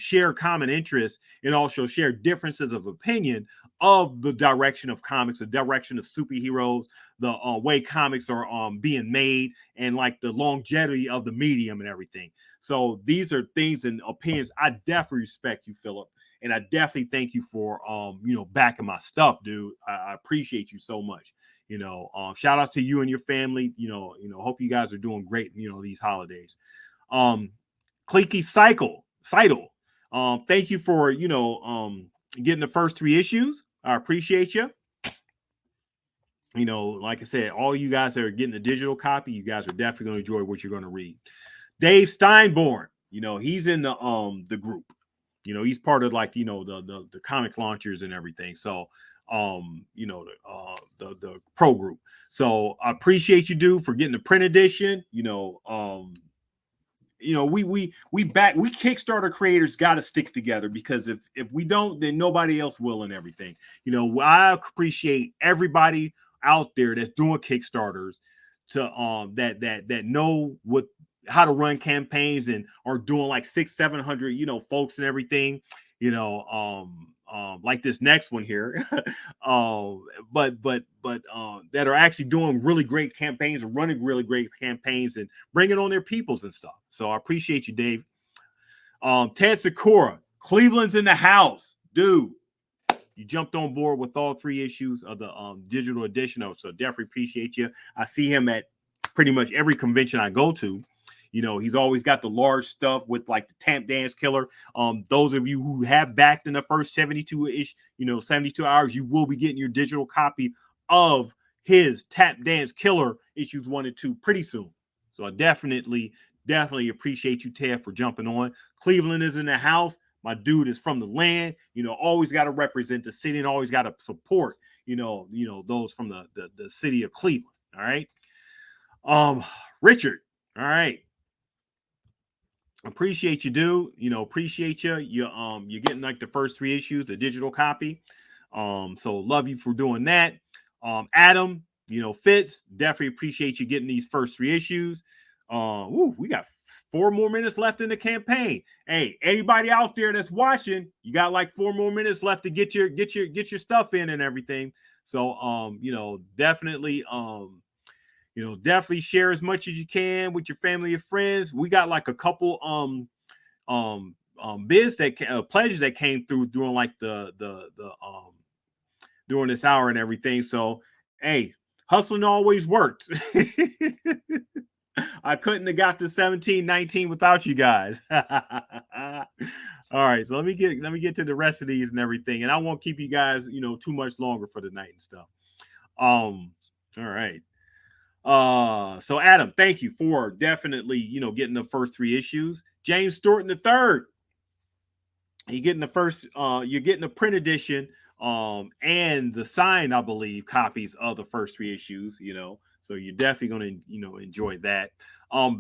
Speaker 1: share common interests, and also share differences of opinion of the direction of comics, the direction of superheroes, the way comics are being made, and like the longevity of the medium and everything. So these are things and opinions. I definitely respect you, Philip, and I definitely thank you for backing my stuff, dude. I appreciate you so much. Shout outs to you and your family. Hope you guys are doing great. These holidays. Clicky Seidel. Thank you for getting the first 3 issues. I appreciate you. Like I said, all you guys that are getting the digital copy, you guys are definitely going to enjoy what you're going to read. Dave Steinborn, he's in the group. He's part of like the comic launchers and everything. So the pro group. So I appreciate you, dude, for getting the print edition. We Kickstarter creators got to stick together, because if we don't, then nobody else will and everything. I appreciate everybody out there that's doing Kickstarters to that know how to run campaigns and are doing like 600-700 folks and everything. Like this next one here, but that are actually doing really great campaigns and running really great campaigns and bringing on their peoples and stuff. So I appreciate you, Dave. Ted Sakura, Cleveland's in the house, dude. You jumped on board with all 3 issues of the digital edition of, so definitely appreciate you. I see him at pretty much every convention I go to. He's always got the large stuff with like the Tap Dance Killer. Those of you who have backed in the first 72 hours, you will be getting your digital copy of his Tap Dance Killer issues 1 and 2 pretty soon. So I definitely appreciate you, Ted, for jumping on. Cleveland is in the house. My dude is from the land. Always got to represent the city and always got to support, those from the city of Cleveland. All right. Richard. All right. Appreciate you, dude. Appreciate you. You're getting like the first 3 issues, the digital copy. So love you for doing that. Adam, Fitz, definitely appreciate you getting these first 3 issues. We got 4 more minutes left in the campaign. Hey, anybody out there that's watching, you got like 4 more minutes left to get your stuff in and everything. So definitely definitely share as much as you can with your family and friends. We got like a couple bids that pledges that came through during like the during this hour and everything. So, hey, hustling always worked. I couldn't have got to 17, 19 without you guys. All right, so let me get to the rest of these and everything, and I won't keep you guys, too much longer for the night and stuff. All right. So Adam, thank you for definitely, getting the first 3 issues. James Thornton the third, you're getting the print edition, and the signed, I believe, copies of the first 3 issues, so you're definitely going to, enjoy that.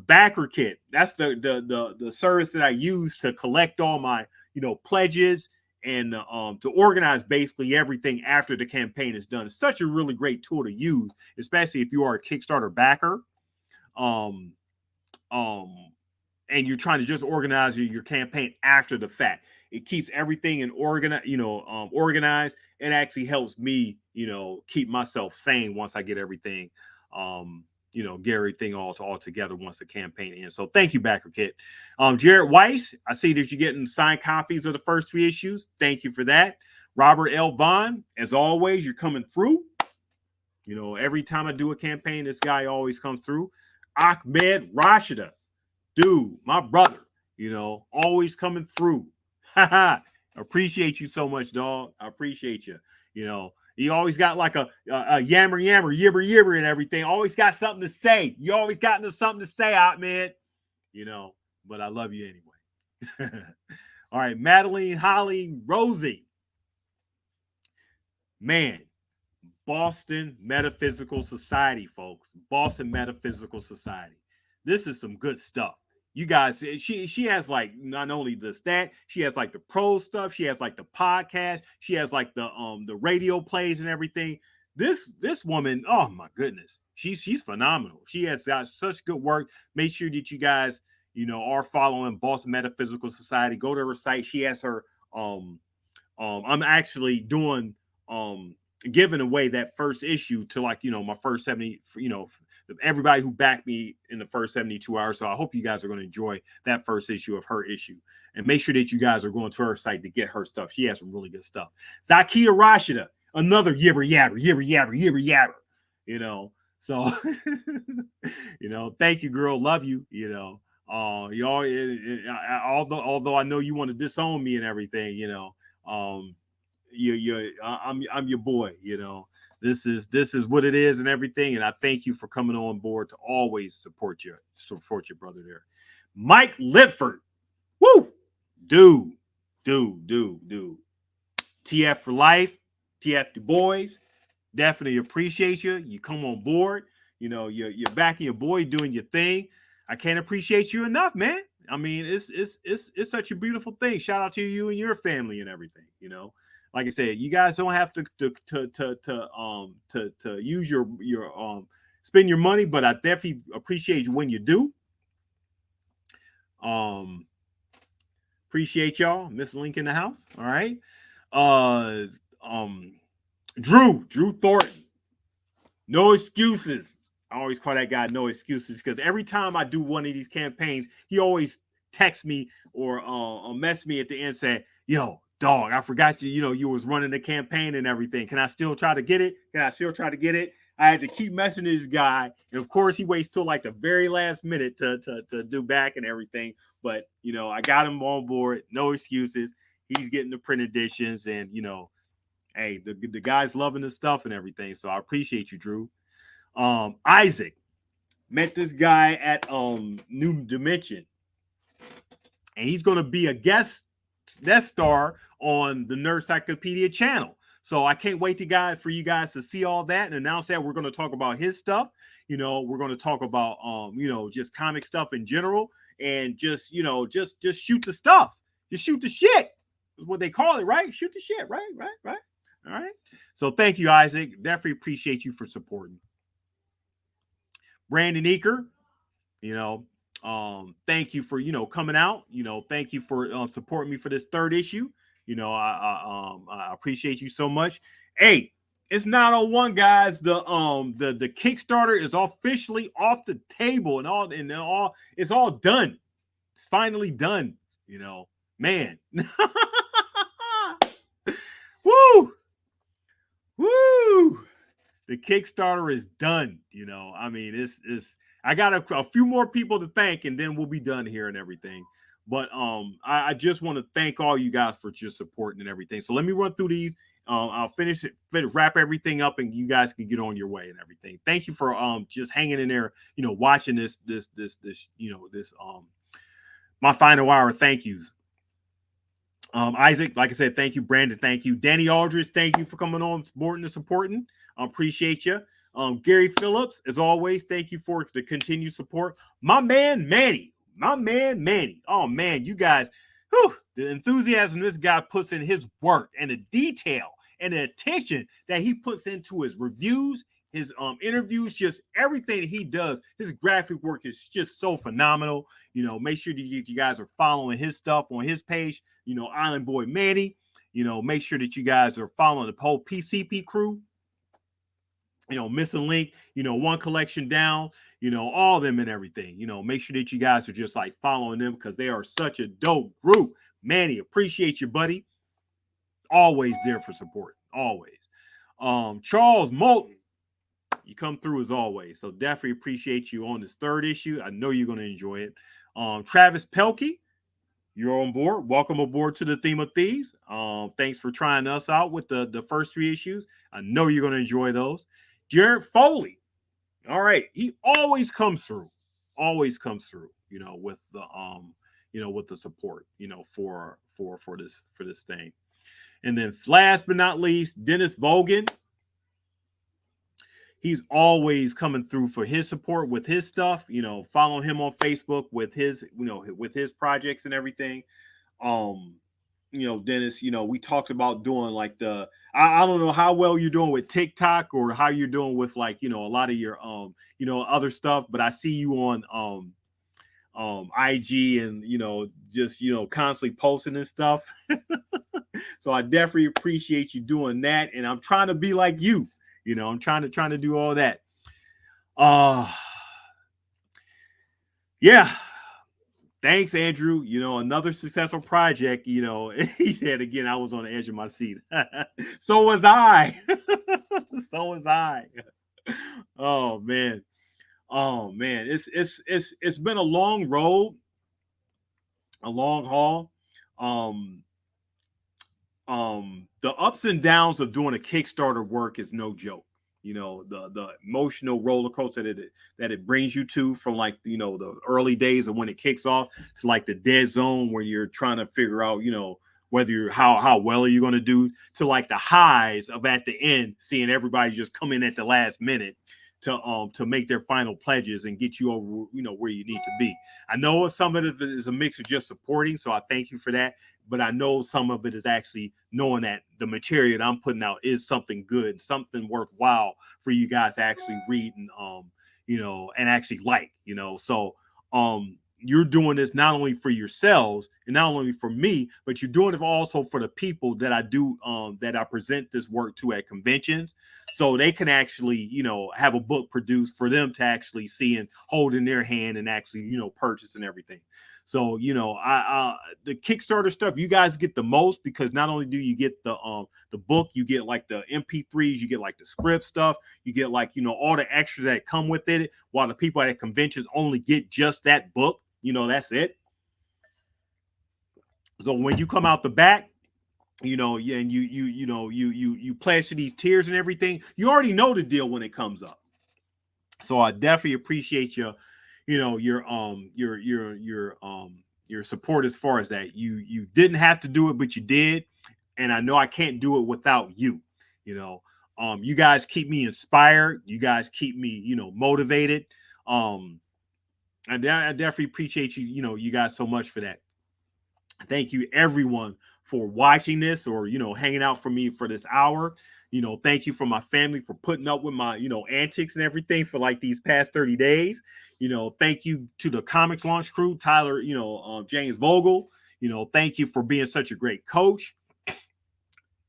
Speaker 1: Backer kit, that's the service that I use to collect all my, pledges, and to organize basically everything after the campaign is done. It's such a really great tool to use, especially if you are a Kickstarter backer. Um, um, and you're trying to just organize your campaign after the fact. It keeps everything organized. It actually helps me, keep myself sane once I get everything, get everything all together once the campaign ends. So thank you, Backer Kit. Jared Weiss, I see that you're getting signed copies of the first 3 issues. Thank you for that. Robert L. Vaughn, as always, you're coming through. Every time I do a campaign, this guy always comes through. Ahmed Rashida, dude, my brother, always coming through. Appreciate you so much, dog. I appreciate you. You always got like a yammer, yibber, yibber, and everything. Always got something to say. You always got something to say, Ahmed. But I love you anyway. All right, Madeline, Holly, Rosie. Man, Boston Metaphysical Society, folks. Boston Metaphysical Society. This is some good stuff. You guys, she has like not only the stat, she has like the pro stuff, she has like the podcast, she has like the radio plays and everything. This woman, oh my goodness, she's phenomenal. She has got such good work. Make sure that you guys, are following Boston Metaphysical Society. Go to her site. She has her I'm actually doing giving away that first issue to my first 70, everybody who backed me in the first 72 hours. So I hope you guys are going to enjoy that first issue of her issue, and make sure that you guys are going to her site to get her stuff. She has some really good stuff. Zakia Rashida, another yibber yabber. So thank you, girl. Love you. Although I know you want to disown me and everything, I'm your boy. This is what it is and everything, and I thank you for coming on board to always support your brother there. Mike Lipford, woo, dude. TF for life, TF Du Bois. Definitely appreciate you. You come on board. You're backing your boy, doing your thing. I can't appreciate you enough, man. I mean, it's such a beautiful thing. Shout out to you and your family and everything. Like I said, you guys don't have to use your spend your money, but I definitely appreciate you when you do. Appreciate y'all. Miss Link in the house. All right. Drew Thornton. No excuses. I always call that guy No Excuses, because every time I do one of these campaigns, he always texts me or mess me at the end saying, yo, dog, I forgot you was running the campaign and everything. Can I still try to get it? I had to keep messing this guy. And of course, he waits till like the very last minute to do back and everything. But, I got him on board. No excuses. He's getting the print editions, and, hey, the guy's loving the stuff and everything. So I appreciate you, Drew. Isaac, met this guy at New Dimension, and he's going to be a guest star on the Nerd Cyclopedia channel. So I can't wait for you guys to see all that and announce that. We're going to talk about his stuff. We're going to talk about just comic stuff in general, and just shoot the stuff. Just shoot the shit is what they call it, right? Shoot the shit, right? All right. So thank you, Isaac. Definitely appreciate you for supporting. Brandon Eaker, thank you for coming out. Thank you for supporting me for this third issue. I appreciate you so much. Hey, it's 901, guys. The Kickstarter is officially off the table, and it's all done. It's finally done. Man. Woo! Kickstarter is done. You know, I mean, it's I got a few more people to thank, and then we'll be done here and everything. But I just want to thank all you guys for just supporting and everything. So let me run through these. I'll finish it, wrap everything up, and you guys can get on your way and everything. Thank you for just hanging in there, you know, watching this my final hour thank yous. Isaac, like I said, thank you. Brandon, thank you. Danny Aldridge, thank you for coming on board and supporting. Appreciate you. Gary Phillips, as always, thank you for the continued support. My man Manny. Oh man, you guys, whew, the enthusiasm this guy puts in his work and the detail and the attention that he puts into his reviews, his interviews, just everything he does. His graphic work is just so phenomenal. You know, make sure that you guys are following his stuff on his page. You know, Island Boy Manny. You know, make sure that you guys are following the whole PCP crew. You know, Missing Link, you know, One Collection Down, you know, all of them and everything. You know, make sure that you guys are just like following them because they are such a dope group. Manny, appreciate you, buddy. Always there for support. Always. Charles Moulton, you come through as always. So definitely appreciate you on this third issue. I know you're going to enjoy it. Travis Pelkey, you're on board. Welcome aboard to the Theme of Thieves. Thanks for trying us out with the first 3 issues. I know you're going to enjoy those. Jared Foley. All right. He always comes through, you know, with the support, you know, for this thing. And then last but not least, Dennis Vogan. He's always coming through for his support with his stuff. You know, follow him on Facebook with his, you know, with his projects and everything. You know, Dennis, you know, we talked about doing like I don't know how well you're doing with TikTok or how you're doing with like, you know, a lot of your you know, other stuff, but I see you on IG and, you know, just, you know, constantly posting and stuff. So I definitely appreciate you doing that. And I'm trying to be like you, you know, I'm trying to do all that. Yeah. Thanks, Andrew. You know, another successful project. You know, he said again, I was on the edge of my seat. So was I. So was I. Oh man. It's been a long road, a long haul. The ups and downs of doing a Kickstarter work is no joke. You know, the emotional roller coaster that it brings you to from like, you know, the early days of when it kicks off to like the dead zone where you're trying to figure out, you know, whether you're how well are you going to do, to like the highs of at the end, seeing everybody just come in at the last minute to make their final pledges and get you over, you know, where you need to be. I know some of it is a mix of just supporting, so I thank you for that. But I know some of it is actually knowing that the material that I'm putting out is something good, something worthwhile for you guys to actually read and you know, and actually like, you know. So you're doing this not only for yourselves and not only for me, but you're doing it also for the people that I do that I present this work to at conventions, so they can actually, you know, have a book produced for them to actually see and hold in their hand and actually, you know, purchase and everything. So, you know, the Kickstarter stuff, you guys get the most because not only do you get the book, you get like the MP3s, you get like the script stuff, you get like, you know, all the extras that come with it, while the people at conventions only get just that book. You know, that's it. So when you come out the back, you know, and you pledge to these tiers and everything, you already know the deal when it comes up. So I definitely appreciate you know, your support as far as that. You didn't have to do it, but you did, and I know I can't do it without you. You know, you guys keep me inspired. You guys keep me, you know, motivated. I definitely appreciate you, you know, you guys so much for that. Thank you, everyone, for watching this or, you know, hanging out for me for this hour. You know, thank you for my family for putting up with my, you know, antics and everything for like these past 30 days. You know, thank you to the comics launch crew, Tyler, you know, James Vogel. You know, thank you for being such a great coach.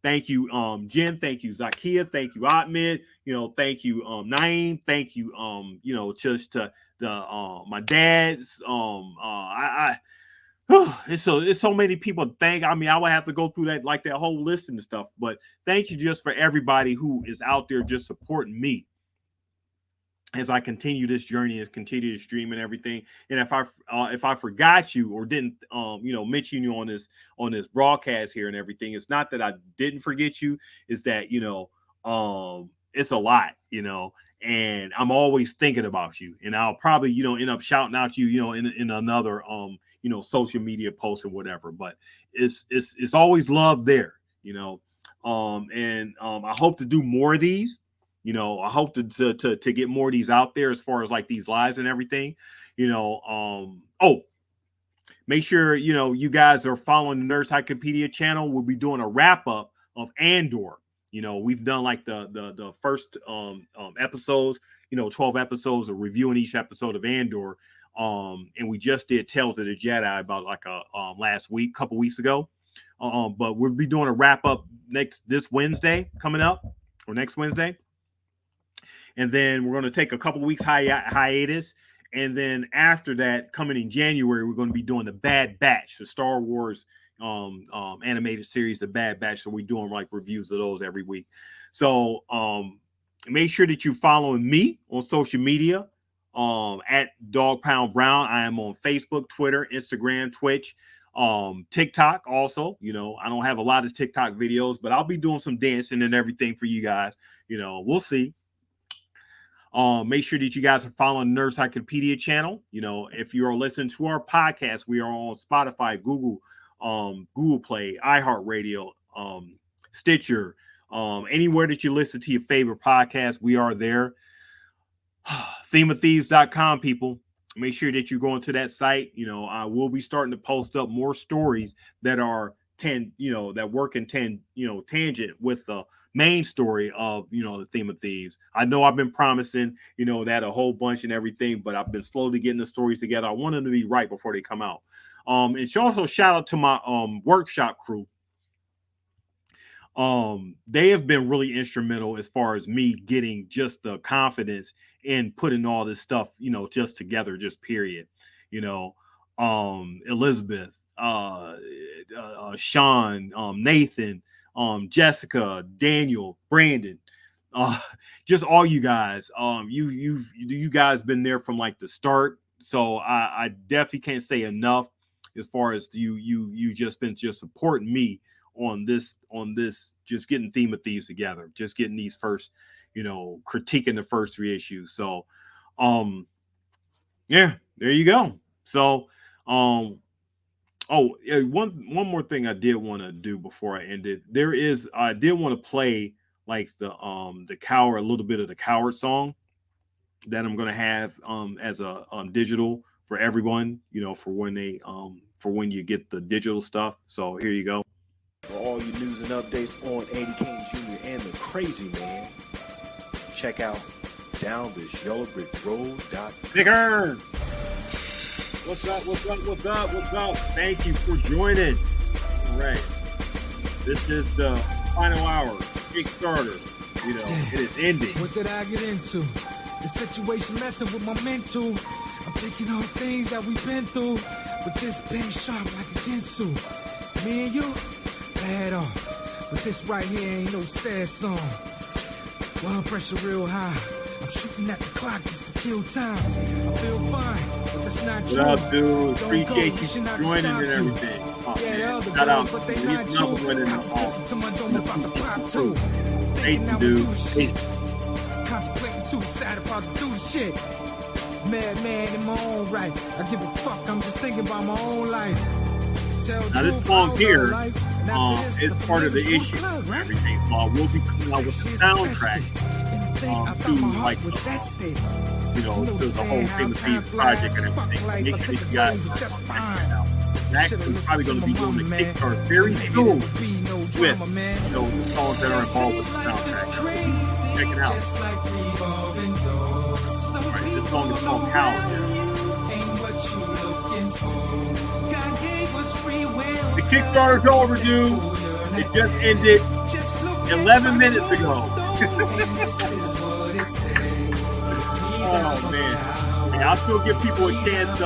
Speaker 1: Thank you, Jen. Thank you, Zakia. Thank you, Ahmed. You know, thank you, Naeem. Thank you, you know, just to the my dad's. it's so many people. I mean, I would have to go through that whole list and stuff. But thank you just for everybody who is out there just supporting me as I continue this journey, as continue to stream and everything. And if I forgot you or didn't mention you on this broadcast here and everything, it's not that I didn't forget you. It's that it's a lot, and I'm always thinking about you, and I'll probably end up shouting out you, in another social media post or whatever. But it's always love there, and I hope to do more of these. I hope to get more of these out there as far as like these lives and everything. Make sure you guys are following the Nerdcyclopedia channel. We'll be doing a wrap up of Andor. We've done like the first episodes, 12 episodes of reviewing each episode of Andor. And we just did Tales of the Jedi about like couple weeks ago. But we'll be doing a wrap up this Wednesday coming up, or next Wednesday. And then we're going to take a couple weeks hiatus. And then after that, coming in January, we're going to be doing the Bad Batch, the Star Wars animated series, the Bad Batch. So we're doing like reviews of those every week. So make sure that you're following me on social media at Dog Pound Brown. I am on Facebook, Twitter, Instagram, Twitch, TikTok also. I don't have a lot of TikTok videos, but I'll be doing some dancing and everything for you guys. We'll see. Make sure that you guys are following the Nerdcyclopedia channel. If you are listening to our podcast, we are on Spotify, Google Play, iHeartRadio, Stitcher, anywhere that you listen to your favorite podcast, we are there. Themeofthieves.com, people. Make sure that you go into that site. I will be starting to post up more stories that are that work in tangent with the main story of the Theme of Thieves. I know I've been promising that a whole bunch and everything, but I've been slowly getting the stories together. I want them to be right before they come out. And also shout out to my workshop crew. They have been really instrumental as far as me getting just the confidence in putting all this stuff just together, just period. Elizabeth, Sean, Nathan, Jessica, Daniel, Brandon, just all you guys. You guys been there from like the start, so I definitely can't say enough as far as you just been supporting me on this just getting Theme of Thieves together, just getting these first critiquing the first 3 issues. So yeah, there you go. So one more thing I did want to do before I ended. I did want to play like the Coward, a little bit of the Coward song that I'm gonna have as a digital for everyone, for when you get the digital stuff. So here you go.
Speaker 2: For all your news and updates on Andy King Jr. and the Crazy Man, check out DownThisYellowBrickRoad.com.
Speaker 1: Sticker! What's up? Thank you for joining. All right. This is the final hour. Kickstarter. It is ending.
Speaker 3: What did I get into? The situation messing with my mental. I'm thinking of things that we've been through. But this pen sharp like a Ginsu. Me and you, bad off. But this right here ain't no sad song. Blood pressure real high. I'm shooting at the clock just to kill time. I feel fine, but that's not true.
Speaker 1: What up, dude? Appreciate you joining and everything. Shout out.
Speaker 3: But they not true. I'm just to my dome about to pop too.
Speaker 1: Thank you, dude.
Speaker 3: Contemplating suicide, about to do the shit. Madman in my own right. I give a fuck, I'm just thinking about my own life.
Speaker 1: Now this song here is part of the issue and everything. So we'll be coming out with the soundtrack to like to the whole Theme of Thieves project and everything. Make sure you guys are checking it out. Actually, we're probably going to be doing the Kickstarter very soon with the songs that are involved with the soundtrack. Check it out. Alright, this song is called Cow. The Kickstarter's over, dude. It just ended 11 minutes ago. Oh, man. Hey, I'll still give people a chance to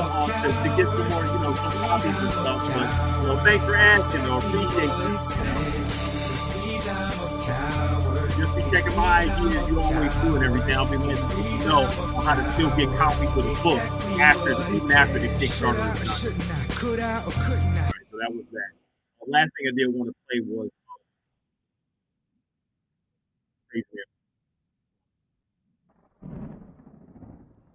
Speaker 1: get some more, some copies and stuff. But thanks for asking. I appreciate you. Just be checking my IG as you always do, and everything. I'll be letting people know on how to still get copies of the book after the Kickstarter is done.
Speaker 3: Could I or could not?
Speaker 1: All right, so that was that. The last thing I did want to play was Crazy Man.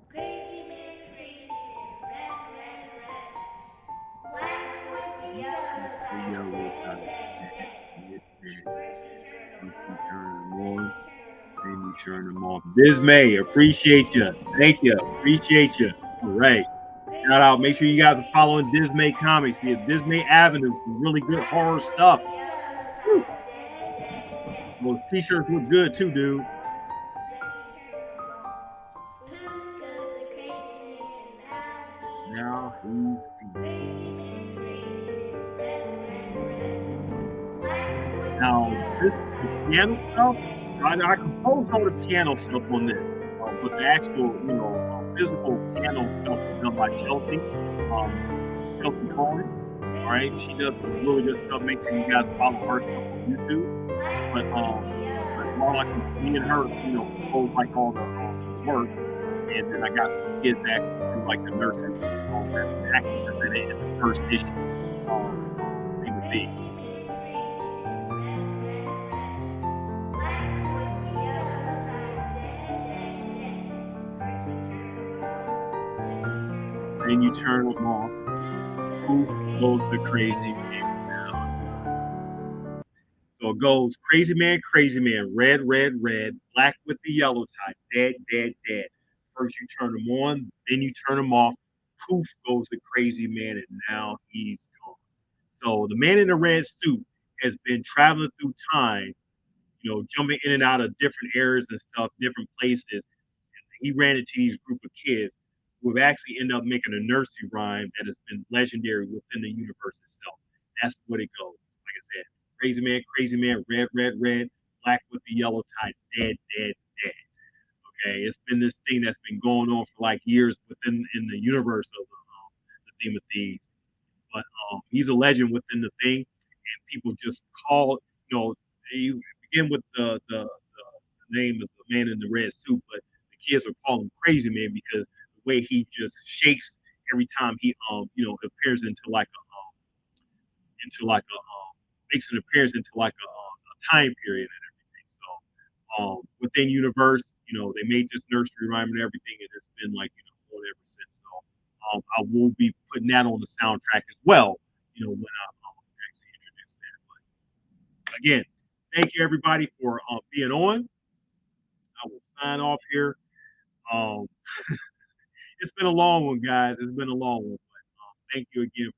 Speaker 4: Crazy man, red, red, red. Black with the yellow tie,
Speaker 1: Then you turn them off. Dismay, appreciate you. Thank you. Appreciate you. All right. Shout out. Make sure you guys are following Dismay Comics. The Dismay Avenue. Some really good horror stuff. Woo. Those t-shirts look good too, dude. Now he's now this is the piano stuff. I composed all the piano stuff on this, but the actual, physical piano stuff is done by Chelsea. Chelsea Cohen. All right, she does some really good stuff. Make sure you guys follow her stuff on YouTube. But more like me and her, compose like all the work, and then I got the kids that do like the nursery, that's actually presented in the first issue. Thing with these. Then you turn them off. Who goes the crazy man now? So it goes crazy man, red, red, red, black with the yellow tie, dead, dead, dead. First you turn them on, then you turn them off. Poof goes the crazy man, and now he's gone. So the man in the red suit has been traveling through time, jumping in and out of different areas and stuff, different places. He ran into these group of kids who have actually ended up making a nursery rhyme that has been legendary within the universe itself. That's what it goes. Like I said, crazy man, red, red, red, black with the yellow tie, dead, dead, dead. Okay, it's been this thing that's been going on for like years in the universe of the theme of Thieves. But he's a legend within the thing, and people just call. You begin with the name of the man in the red suit, but the kids are calling him Crazy Man because the way he just shakes every time he appears into like a makes an appearance into like a time period and everything. So within universe, they made this nursery rhyme and everything, and it's been like on ever since. So I will be putting that on the soundtrack as well. When I actually introduce that. But again, thank you everybody for being on. I will sign off here. It's been a long one, guys. It's been a long one. But thank you again